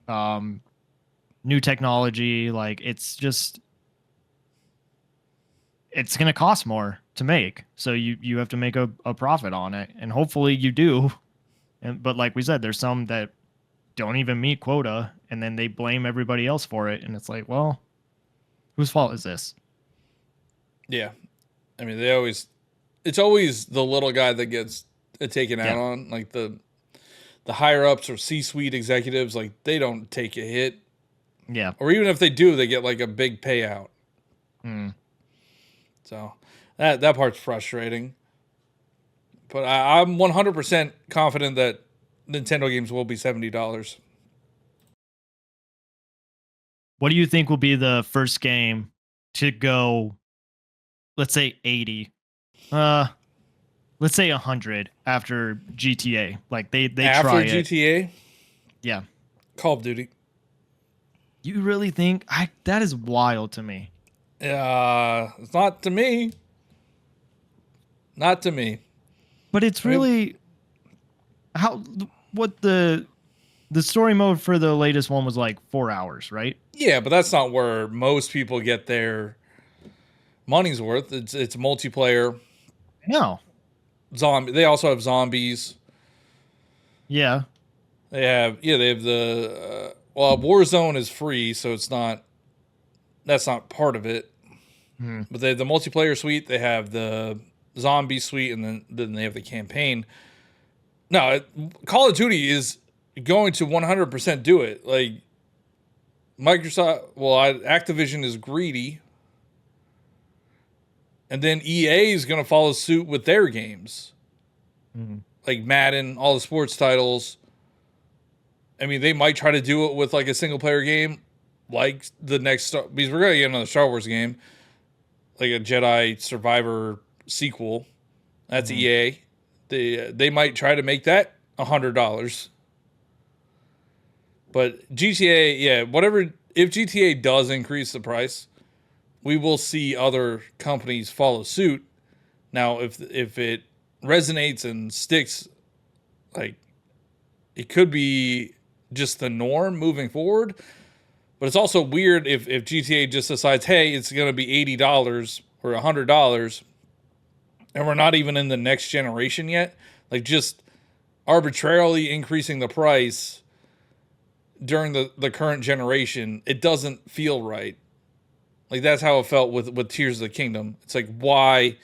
new technology, like it's going to cost more to make. So you have to make a profit on it, and hopefully you do. And but like we said, there's some that don't even meet quota, and then they blame everybody else for it, and it's like, well, whose fault is this? Yeah. I mean, it's always the little guy that gets taken out Yeah. on, like the higher ups or C-suite executives, like they don't take a hit, Yeah. or even if they do, they get like a big payout. Hmm. So that part's frustrating. But I'm 100% confident that Nintendo games will be $70. What do you think will be the first game to go, let's say 80? Uh let's say 100 after GTA. Like they After try it. GTA, Yeah. Call of Duty. You really think I that is wild to me. It's not to me. Not to me. But it's I mean, really how what the story mode for the latest one was like 4 hours, right? yeah, but that's not where most people get their money's worth. It's multiplayer. No. Zombie. They also have zombies. Yeah. They have the well, Warzone is free, so it's not that's not part of it. Hmm. But they have the multiplayer suite, they have the zombie suite, and then they have the campaign. No, Call of Duty is going to 100% do it. Like Activision is greedy, and then EA is going to follow suit with their games, Hmm. like Madden, all the sports titles. I mean, they might try to do it with like a single player game, like the next because we're gonna get another Star Wars game, like a Jedi Survivor sequel. That's Hmm. EA. They might try to make that $100. But GTA, yeah, whatever. If GTA does increase the price, we will see other companies follow suit. Now, if it resonates and sticks, like it could be just the norm moving forward. But it's also weird if GTA just decides, hey, it's going to be $80 or $100, and we're not even in the next generation yet. Like just arbitrarily increasing the price during the current generation, it doesn't feel right. Like that's how it felt with Tears of the Kingdom. It's like why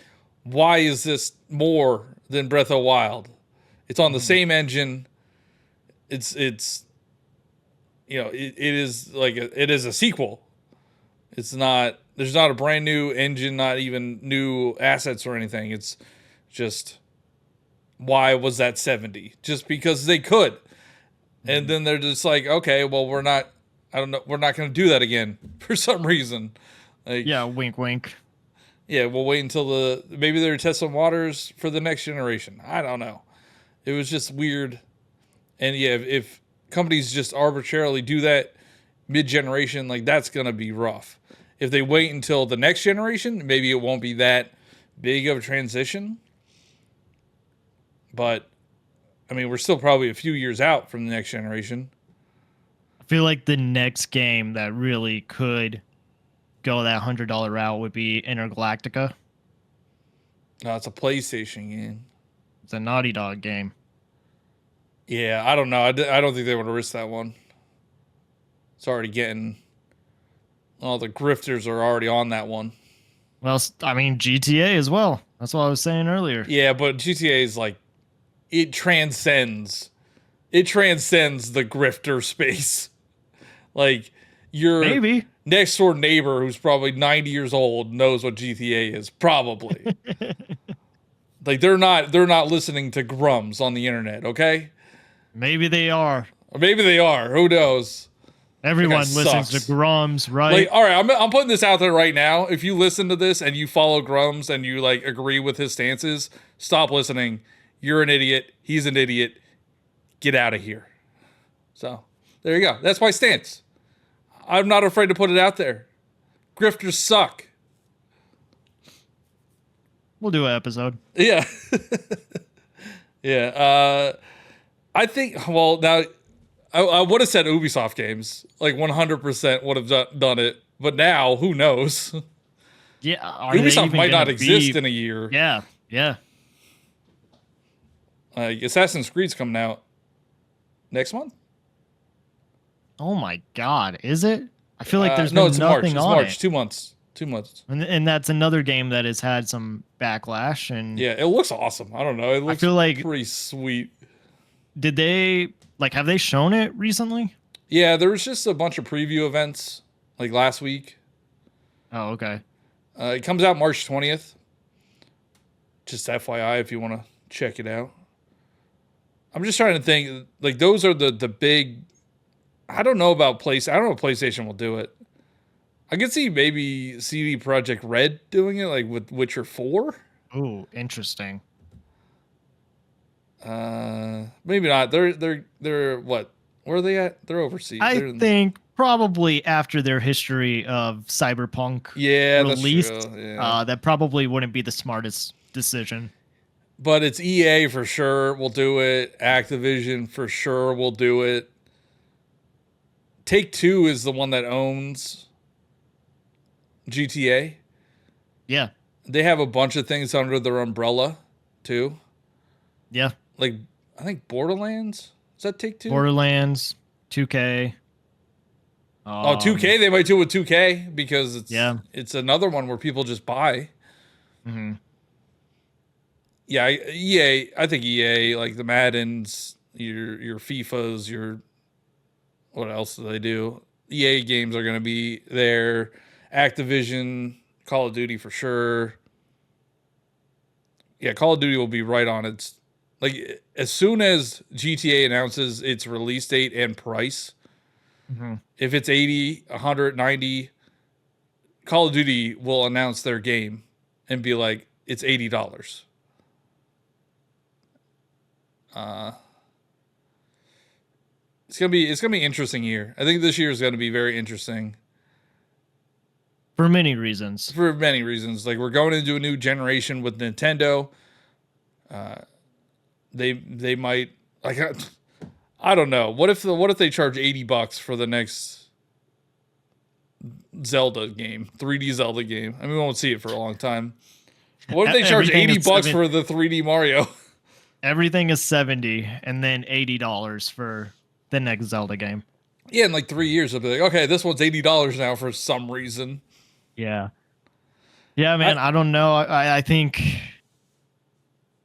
is this more than Breath of the Wild? It's on the Hmm. same engine. It's it is like it is a sequel. It's not there's not a brand new engine, not even new assets or anything. It's just why was that 70? Just because they could. And Hmm. then they're just like, okay, well we're not I don't know, we're not going to do that again for some reason. Like Yeah, wink wink. yeah, we'll wait until maybe they're testing waters for the next generation. I don't know. It was just weird. And yeah, if companies just arbitrarily do that mid generation, like that's gonna be rough. If they wait until the next generation, maybe it won't be that big of a transition. But I mean, we're still probably a few years out from the next generation. I feel like the next game that really could go that $100 route would be Intergalactica. No, it's a PlayStation game. It's a Naughty Dog game. Yeah, I don't know. I don't think they would risk that one. It's already getting all the grifters are already on that one. Well, I mean GTA as well. That's what I was saying earlier. Yeah, but GTA is like it transcends the grifter space. Like your Maybe. next door neighbor who's probably 90 years old knows what GTA is probably. Like they're not listening to Grums on the internet, okay? Maybe they are. Or maybe they are. Who knows? Everyone That guy listens sucks. to Grums, right? Like, all right, I'm putting this out there right now. If you listen to this and you follow Grums and you like agree with his stances, stop listening. You're an idiot. He's an idiot. get out of here. So there you go. That's my stance. I'm not afraid to put it out there. Grifters suck. We'll do an episode. Yeah. Yeah. I think, well, now I would have said Ubisoft games. Like 100% would have done it. But now, who knows? Yeah. Ubisoft might not exist in a year. Yeah. Yeah. Assassin's Creed's coming out next month. Oh my God. Is it? I feel like there's no, been it's March. nothing It's on March. it. 2 months. 2 months. And that's another game that has had some backlash. And Yeah, it looks awesome. I don't know. It looks feel like pretty sweet. did they have they shown it recently? Yeah, there was just a bunch of preview events like last week. Oh, okay. It comes out March 20th. Just FYI if you want to check it out. I'm just trying to think, like, those are the big, I don't know about I don't know if PlayStation will do it. I could see maybe CD Projekt Red doing it, like with Witcher 4. Oh, interesting. Maybe not. They're what? Where are they at? They're overseas. I think probably after their history of Cyberpunk release, that's true. Yeah. that probably wouldn't be the smartest decision. But it's EA for sure will do it. Activision for sure will do it. Take-Two is the one that owns GTA. Yeah. They have a bunch of things under their umbrella, too. Yeah. Like, I think Borderlands? Is that Take-Two? Borderlands, 2K. 2K? They might do it with 2K because it's another one where people just buy. Mm-hmm. Yeah, EA. I think EA, like the Maddens, your FIFAs, what else do they do? EA games are going to be there. Activision, Call of Duty for sure. Yeah, Call of Duty will be right on its. Like, as soon as GTA announces its release date and price, if it's 80, 190, Call of Duty will announce their game and be like, it's $80. It's gonna be an interesting year. I think this year is gonna be very interesting for many reasons. For many reasons, like we're going into a new generation with Nintendo. They might, like, I don't know. What if they charge $80 for the next Zelda game, 3D Zelda game? I mean, we won't see it for a long time. What if they charge $80 for the 3D Mario? Everything is $70 and then $80 for the next Zelda game. Yeah, in like 3 years, they'll be like, okay, this one's $80 now for some reason. Yeah. Yeah, man, I don't know. I think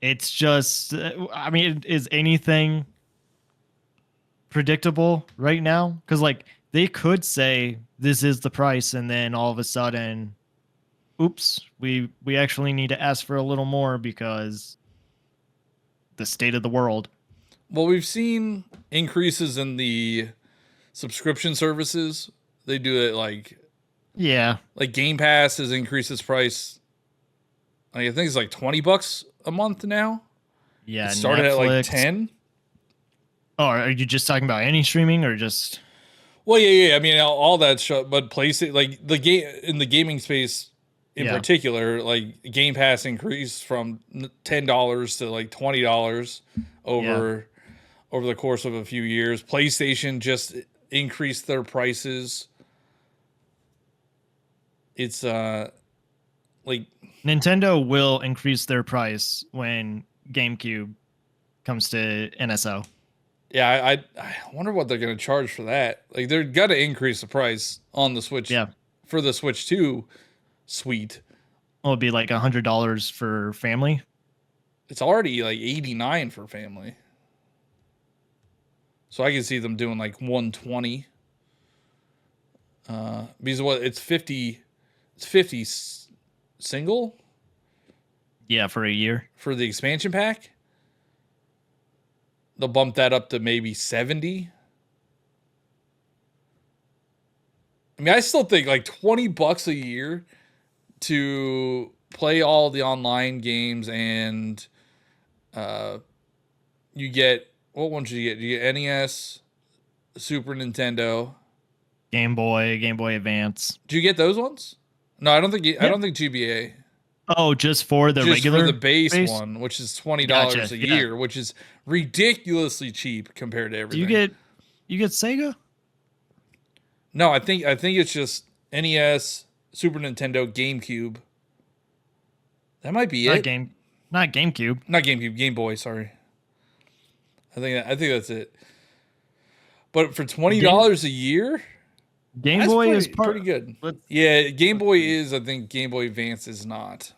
it's just, I mean, is anything predictable right now? Because, like, they could say this is the price, and then all of a sudden, oops, we actually need to ask for a little more because the state of the world. Well, we've seen increases in the subscription services. They do it like Game Pass has increased its price. I think it's like $20 a month now. Yeah, it started Netflix. At like 10. Oh, are you just talking about any streaming or just? Well, yeah. I mean, all that shit, but PlayStation, like the game in the gaming space in particular, like Game Pass increased from $10 to like $20 over the course of a few years. PlayStation just increased their prices. It's like Nintendo will increase their price when GameCube comes to NSO. Yeah, I wonder what they're going to charge for that. Like, they're going to increase the price on the Switch. Yeah. For the Switch 2 suite. Well, it'd be like $100 for family. It's already like $89 for family. So I can see them doing like $120. Because what it's 50 single? Yeah, for a year. For the expansion pack? They'll bump that up to maybe 70. I mean, I still think like $20 a year to play all the online games, and you get what ones did you get? Did you get NES, Super Nintendo, Game Boy Advance. Did you get those ones? No, I don't think. I don't think GBA. Oh, just for the Just regular for the base one, which is $20 Gotcha, a yeah. year, which is ridiculously cheap compared to Do everything. you get Sega? No, I think it's just NES, Super Nintendo, GameCube. That might be it. Not GameCube. Not GameCube, Game Boy. Sorry. I think that's it. But for $20 a year, Game that's Boy pretty, is pretty good. Yeah, Game Boy is. I think Game Boy Advance is not.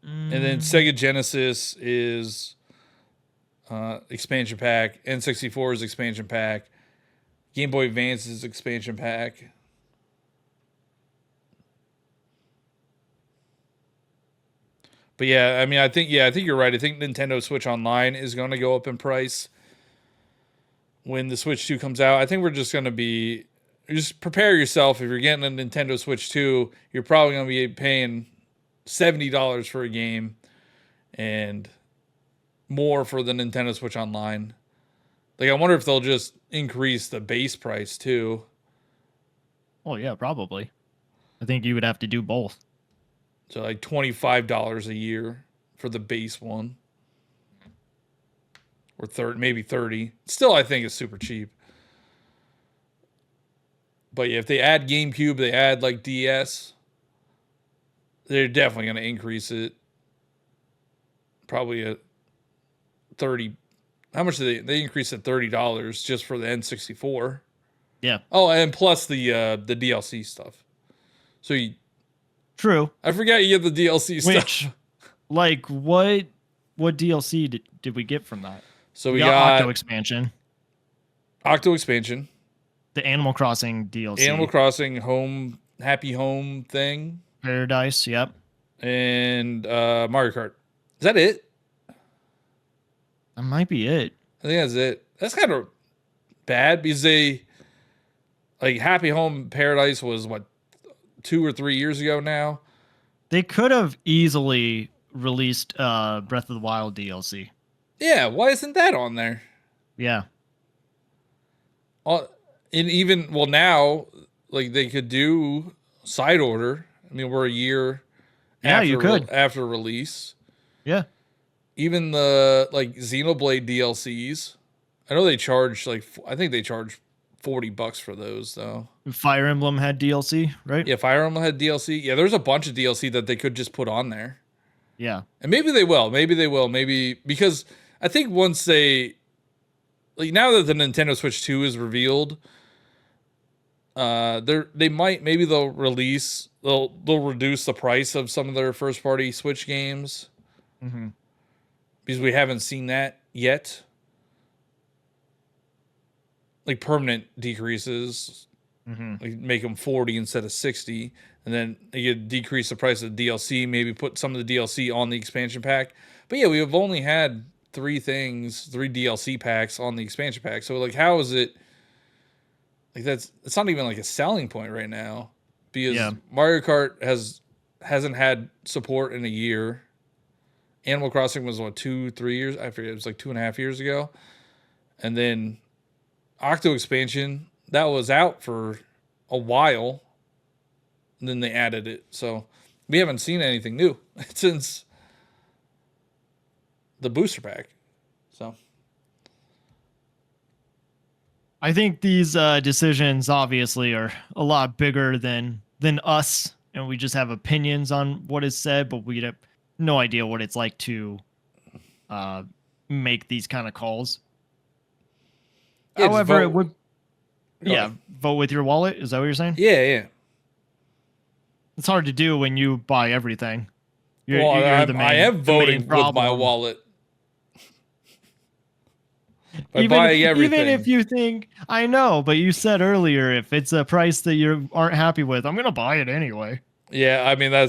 And then Sega Genesis is expansion pack. N64 is expansion pack. Game Boy Advance is expansion pack. But yeah, I mean, I think you're right. I think Nintendo Switch Online is going to go up in price when the Switch 2 comes out. I think we're just going to be just prepare yourself. If you're getting a Nintendo Switch 2, you're probably going to be paying $70 for a game and more for the Nintendo Switch Online. Like, I wonder if they'll just increase the base price too. Oh yeah, probably. I think you would have to do both. So like $25 a year for the base one. Or maybe 30. Still, I think it's super cheap. But yeah, if they add GameCube, they add like DS, they're definitely going to increase it. Probably a 30. How much did they increase it $30 just for the N64? Yeah. Oh, and plus the DLC stuff. So True. I forgot you get the DLC stuff. Which, like, what DLC did we get from that? So we got Octo expansion, the Animal Crossing DLC, Animal Crossing Home Happy Home thing, Paradise. Yep. And Mario Kart. Is that it? That might be it. I think that's it. That's kind of bad because like Happy Home Paradise was what 2 or 3 years ago now. They could have easily released Breath of the Wild DLC. Yeah, why isn't that on there? Yeah. And even now, like they could do side order. I mean, we're a year. Yeah, you could after release. Yeah. Even the like Xenoblade DLCs. I know they charge I think they charge $40 for those though. Fire Emblem had DLC, right? Yeah, Fire Emblem had DLC. Yeah, there's a bunch of DLC that they could just put on there. Yeah. And maybe they will. Maybe because I think once they now that the Nintendo Switch 2 is revealed, they'll reduce the price of some of their first party Switch games. Mm-hmm. Because we haven't seen that yet. Like permanent decreases. Mm-hmm. Like make them 40 instead of 60. And then you decrease the price of the DLC, maybe put some of the DLC on the expansion pack. But yeah, we have only had 3 DLC packs on the expansion pack. So like how is it like it's not even like a selling point right now. Because Mario Kart hasn't had support in a year. Animal Crossing was 2-3 years? I forget, it was like 2.5 years ago. And then Octo expansion, that was out for a while. And then they added it. So we haven't seen anything new since the booster pack. So I think these decisions obviously are a lot bigger than us, and we just have opinions on what is said, but we have no idea what it's like to make these kind of calls. Yeah, however, it would vote with your wallet. Is that what you're saying? Yeah. It's hard to do when you buy everything. I am voting with my wallet. By buying everything. Even if you think, I know, but you said earlier, if it's a price that you aren't happy with, I'm going to buy it anyway. Yeah, I mean, I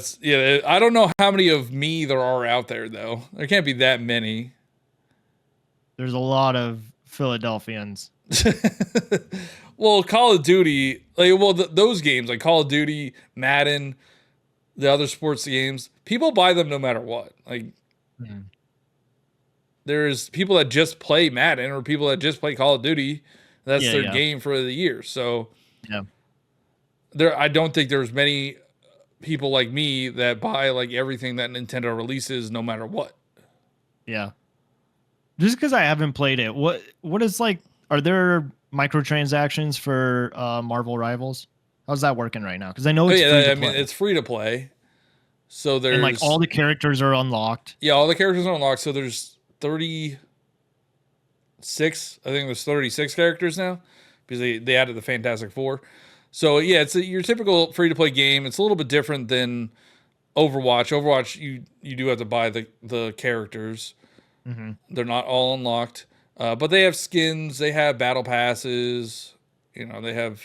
don't know how many of me there are out there, though. There can't be that many. There's a lot of Philadelphians. Well, Call of Duty, those games, like Call of Duty, Madden, the other sports games, people buy them no matter what. Like, there's people that just play Madden or people that just play Call of Duty. That's their game for the year. So yeah, I don't think there's many people like me that buy like everything that Nintendo releases, no matter what. Yeah. Just because I haven't played it, what is like? Are there microtransactions for Marvel Rivals? How's that working right now? Because I know it's free to play. Mean, it's free to play. So there's and like all the characters are unlocked. Yeah, all the characters are unlocked. So there's 36. I think there's 36 characters now because they added the Fantastic Four. So yeah, it's your typical free to play game. It's a little bit different than Overwatch. Overwatch, you do have to buy the characters. Mm-hmm. They're not all unlocked, but they have skins. They have battle passes. You know, they have.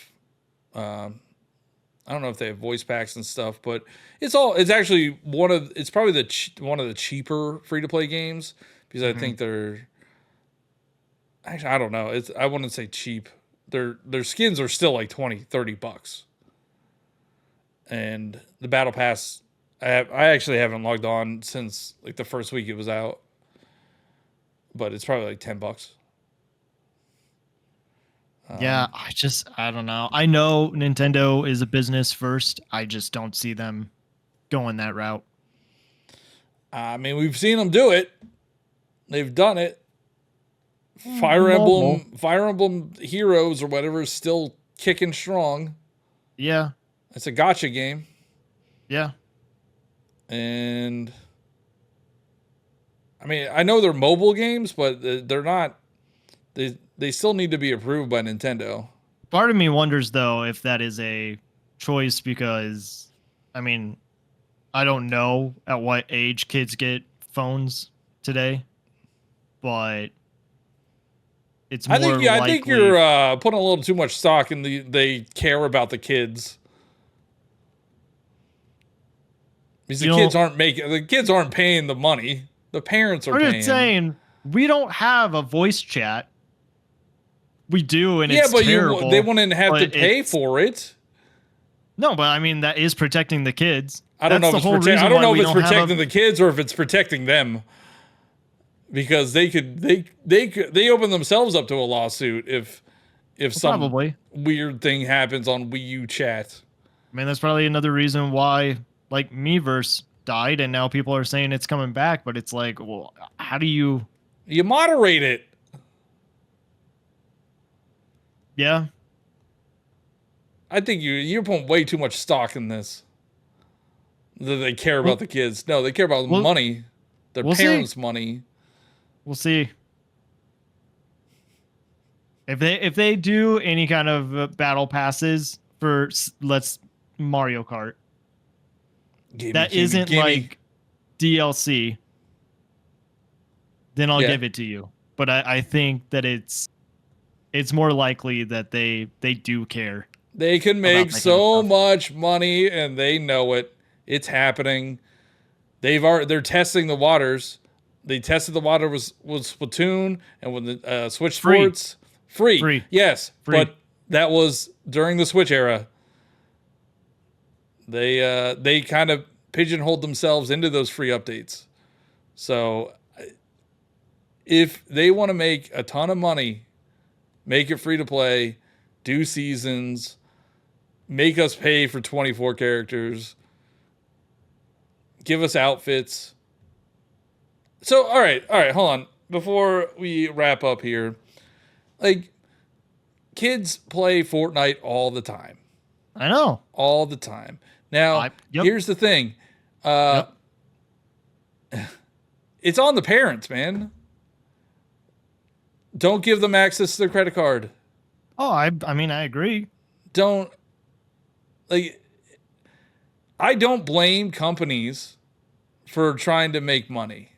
I don't know if they have voice packs and stuff, but it's actually it's probably one of the cheaper free to play games because I think they're. Actually, I don't know. I wouldn't say cheap. Their skins are still like $20-$30, and the battle pass. I actually haven't logged on since like the first week it was out, but it's probably like $10. Yeah, I don't know. I know Nintendo is a business first. I just don't see them going that route. I mean, we've seen them do it. They've done it. Fire Emblem Heroes or whatever is still kicking strong. Yeah. It's a gacha game. Yeah. And I mean, I know they're mobile games, but they're not. They still need to be approved by Nintendo. Part of me wonders though if that is a choice because, I mean, I don't know at what age kids get phones today, but it's more likely. I think you're putting a little too much stock in they care about the kids. Because the kids aren't paying the money. The parents are paying. I'm just saying, we don't have a voice chat. We do, and it's terrible. They wouldn't have to pay for it. No, but I mean, that is protecting the kids. I don't know if it's protecting the kids or if it's protecting them. Because they open themselves up to a lawsuit if some weird thing happens on Wii U chat. I mean, that's probably another reason why like Miiverse died and now people are saying it's coming back, but it's like, well, how do you moderate it? Yeah. I think you're putting way too much stock in this. That they care about the kids. No, they care about money. Their parents' money. We'll see. If they do any kind of battle passes for Mario Kart, that isn't like DLC, then I'll give it to you. But I think that it's more likely that they do care. They can make so much money, and they know it. It's happening. They're testing the waters. They tested the water with Splatoon and with the Switch Sports. Free. Yes, but that was during the Switch era. They kind of pigeonholed themselves into those free updates. So if they want to make a ton of money, make it free to play, do seasons, make us pay for 24 characters, give us outfits. So, all right, hold on. Before we wrap up here, like, kids play Fortnite all the time. I know. All the time. Now, here's the thing. It's on the parents, man. Don't give them access to their credit card. Oh, I mean, I agree. I don't blame companies for trying to make money.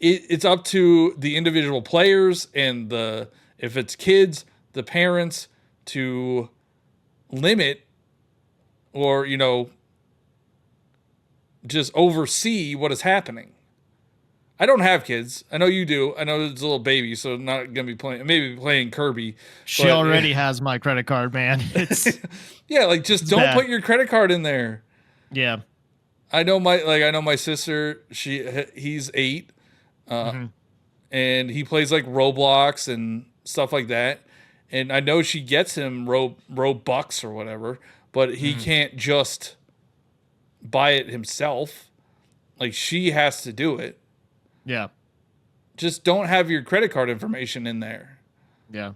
It's up to the individual players and if it's kids, the parents to limit or, just oversee what is happening. I don't have kids. I know you do. I know it's a little baby, so I'm not going to be playing Kirby. She already has my credit card, man. Yeah, just don't put your credit card in there. Yeah. I know my sister, he's 8. Mm-hmm. and he plays like Roblox and stuff like that. And I know she gets him Robux or whatever, but he Mm-hmm. can't just buy it himself. Like she has to do it. Yeah. Just don't have your credit card information in there. Yeah.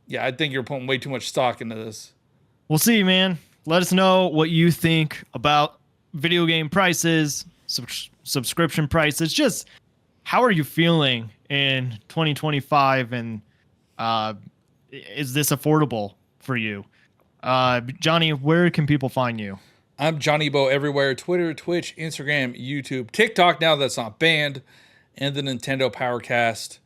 Yeah, I think you're putting way too much stock into this. We'll see, man. Let us know what you think about video game prices, subscription prices. Just how are you feeling in 2025, and is this affordable for you? Johnny, where can people find you? I'm Johnny Bo everywhere: Twitter, Twitch, Instagram, YouTube, TikTok. Now that's not banned, and the Nintendo Powercast,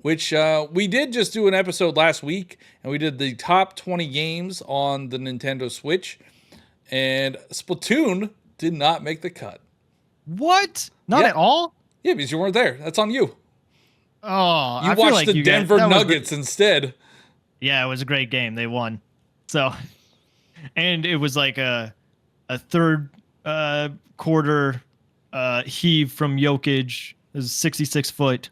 which we did just do an episode last week, and we did the top 20 games on the Nintendo Switch, and Splatoon did not make the cut. What? Not Yeah. at all? Yeah, because you weren't there. That's on you. Oh, You I feel watched like the you guys- Denver that was Nuggets instead. Yeah, it was a great game. They won. So, and it was like a third quarter heave from Jokic. It was 66 foot,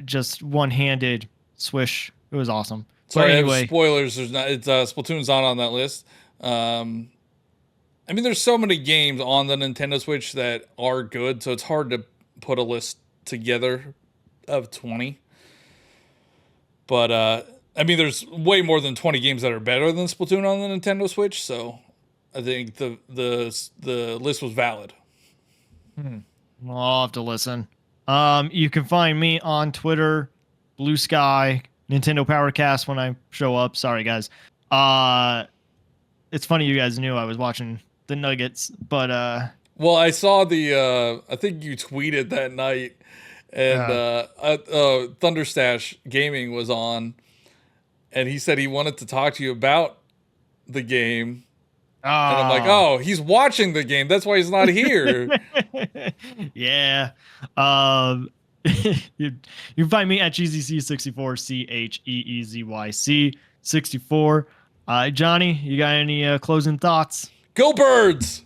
just one-handed swish. It was awesome. Sorry, But anyway, spoilers. There's not. It's Splatoon's not on that list. I mean, there's so many games on the Nintendo Switch that are good, so it's hard to put a list together of 20. But I mean, there's way more than 20 games that are better than Splatoon on the Nintendo Switch. So I think the list was valid. I'll have to listen. You can find me on Twitter, Blue Sky, Nintendo Powercast when I show up. Sorry, guys. It's funny you guys knew I was watching the Nuggets, but Well, I saw the. I think you tweeted that night, and Thunderstash Gaming was on, and he said he wanted to talk to you about the game. And I'm like, oh, he's watching the game. That's why he's not here. Yeah. You can find me at GZC64, CHEEZYC 64. Johnny, you got any closing thoughts? Go Birds!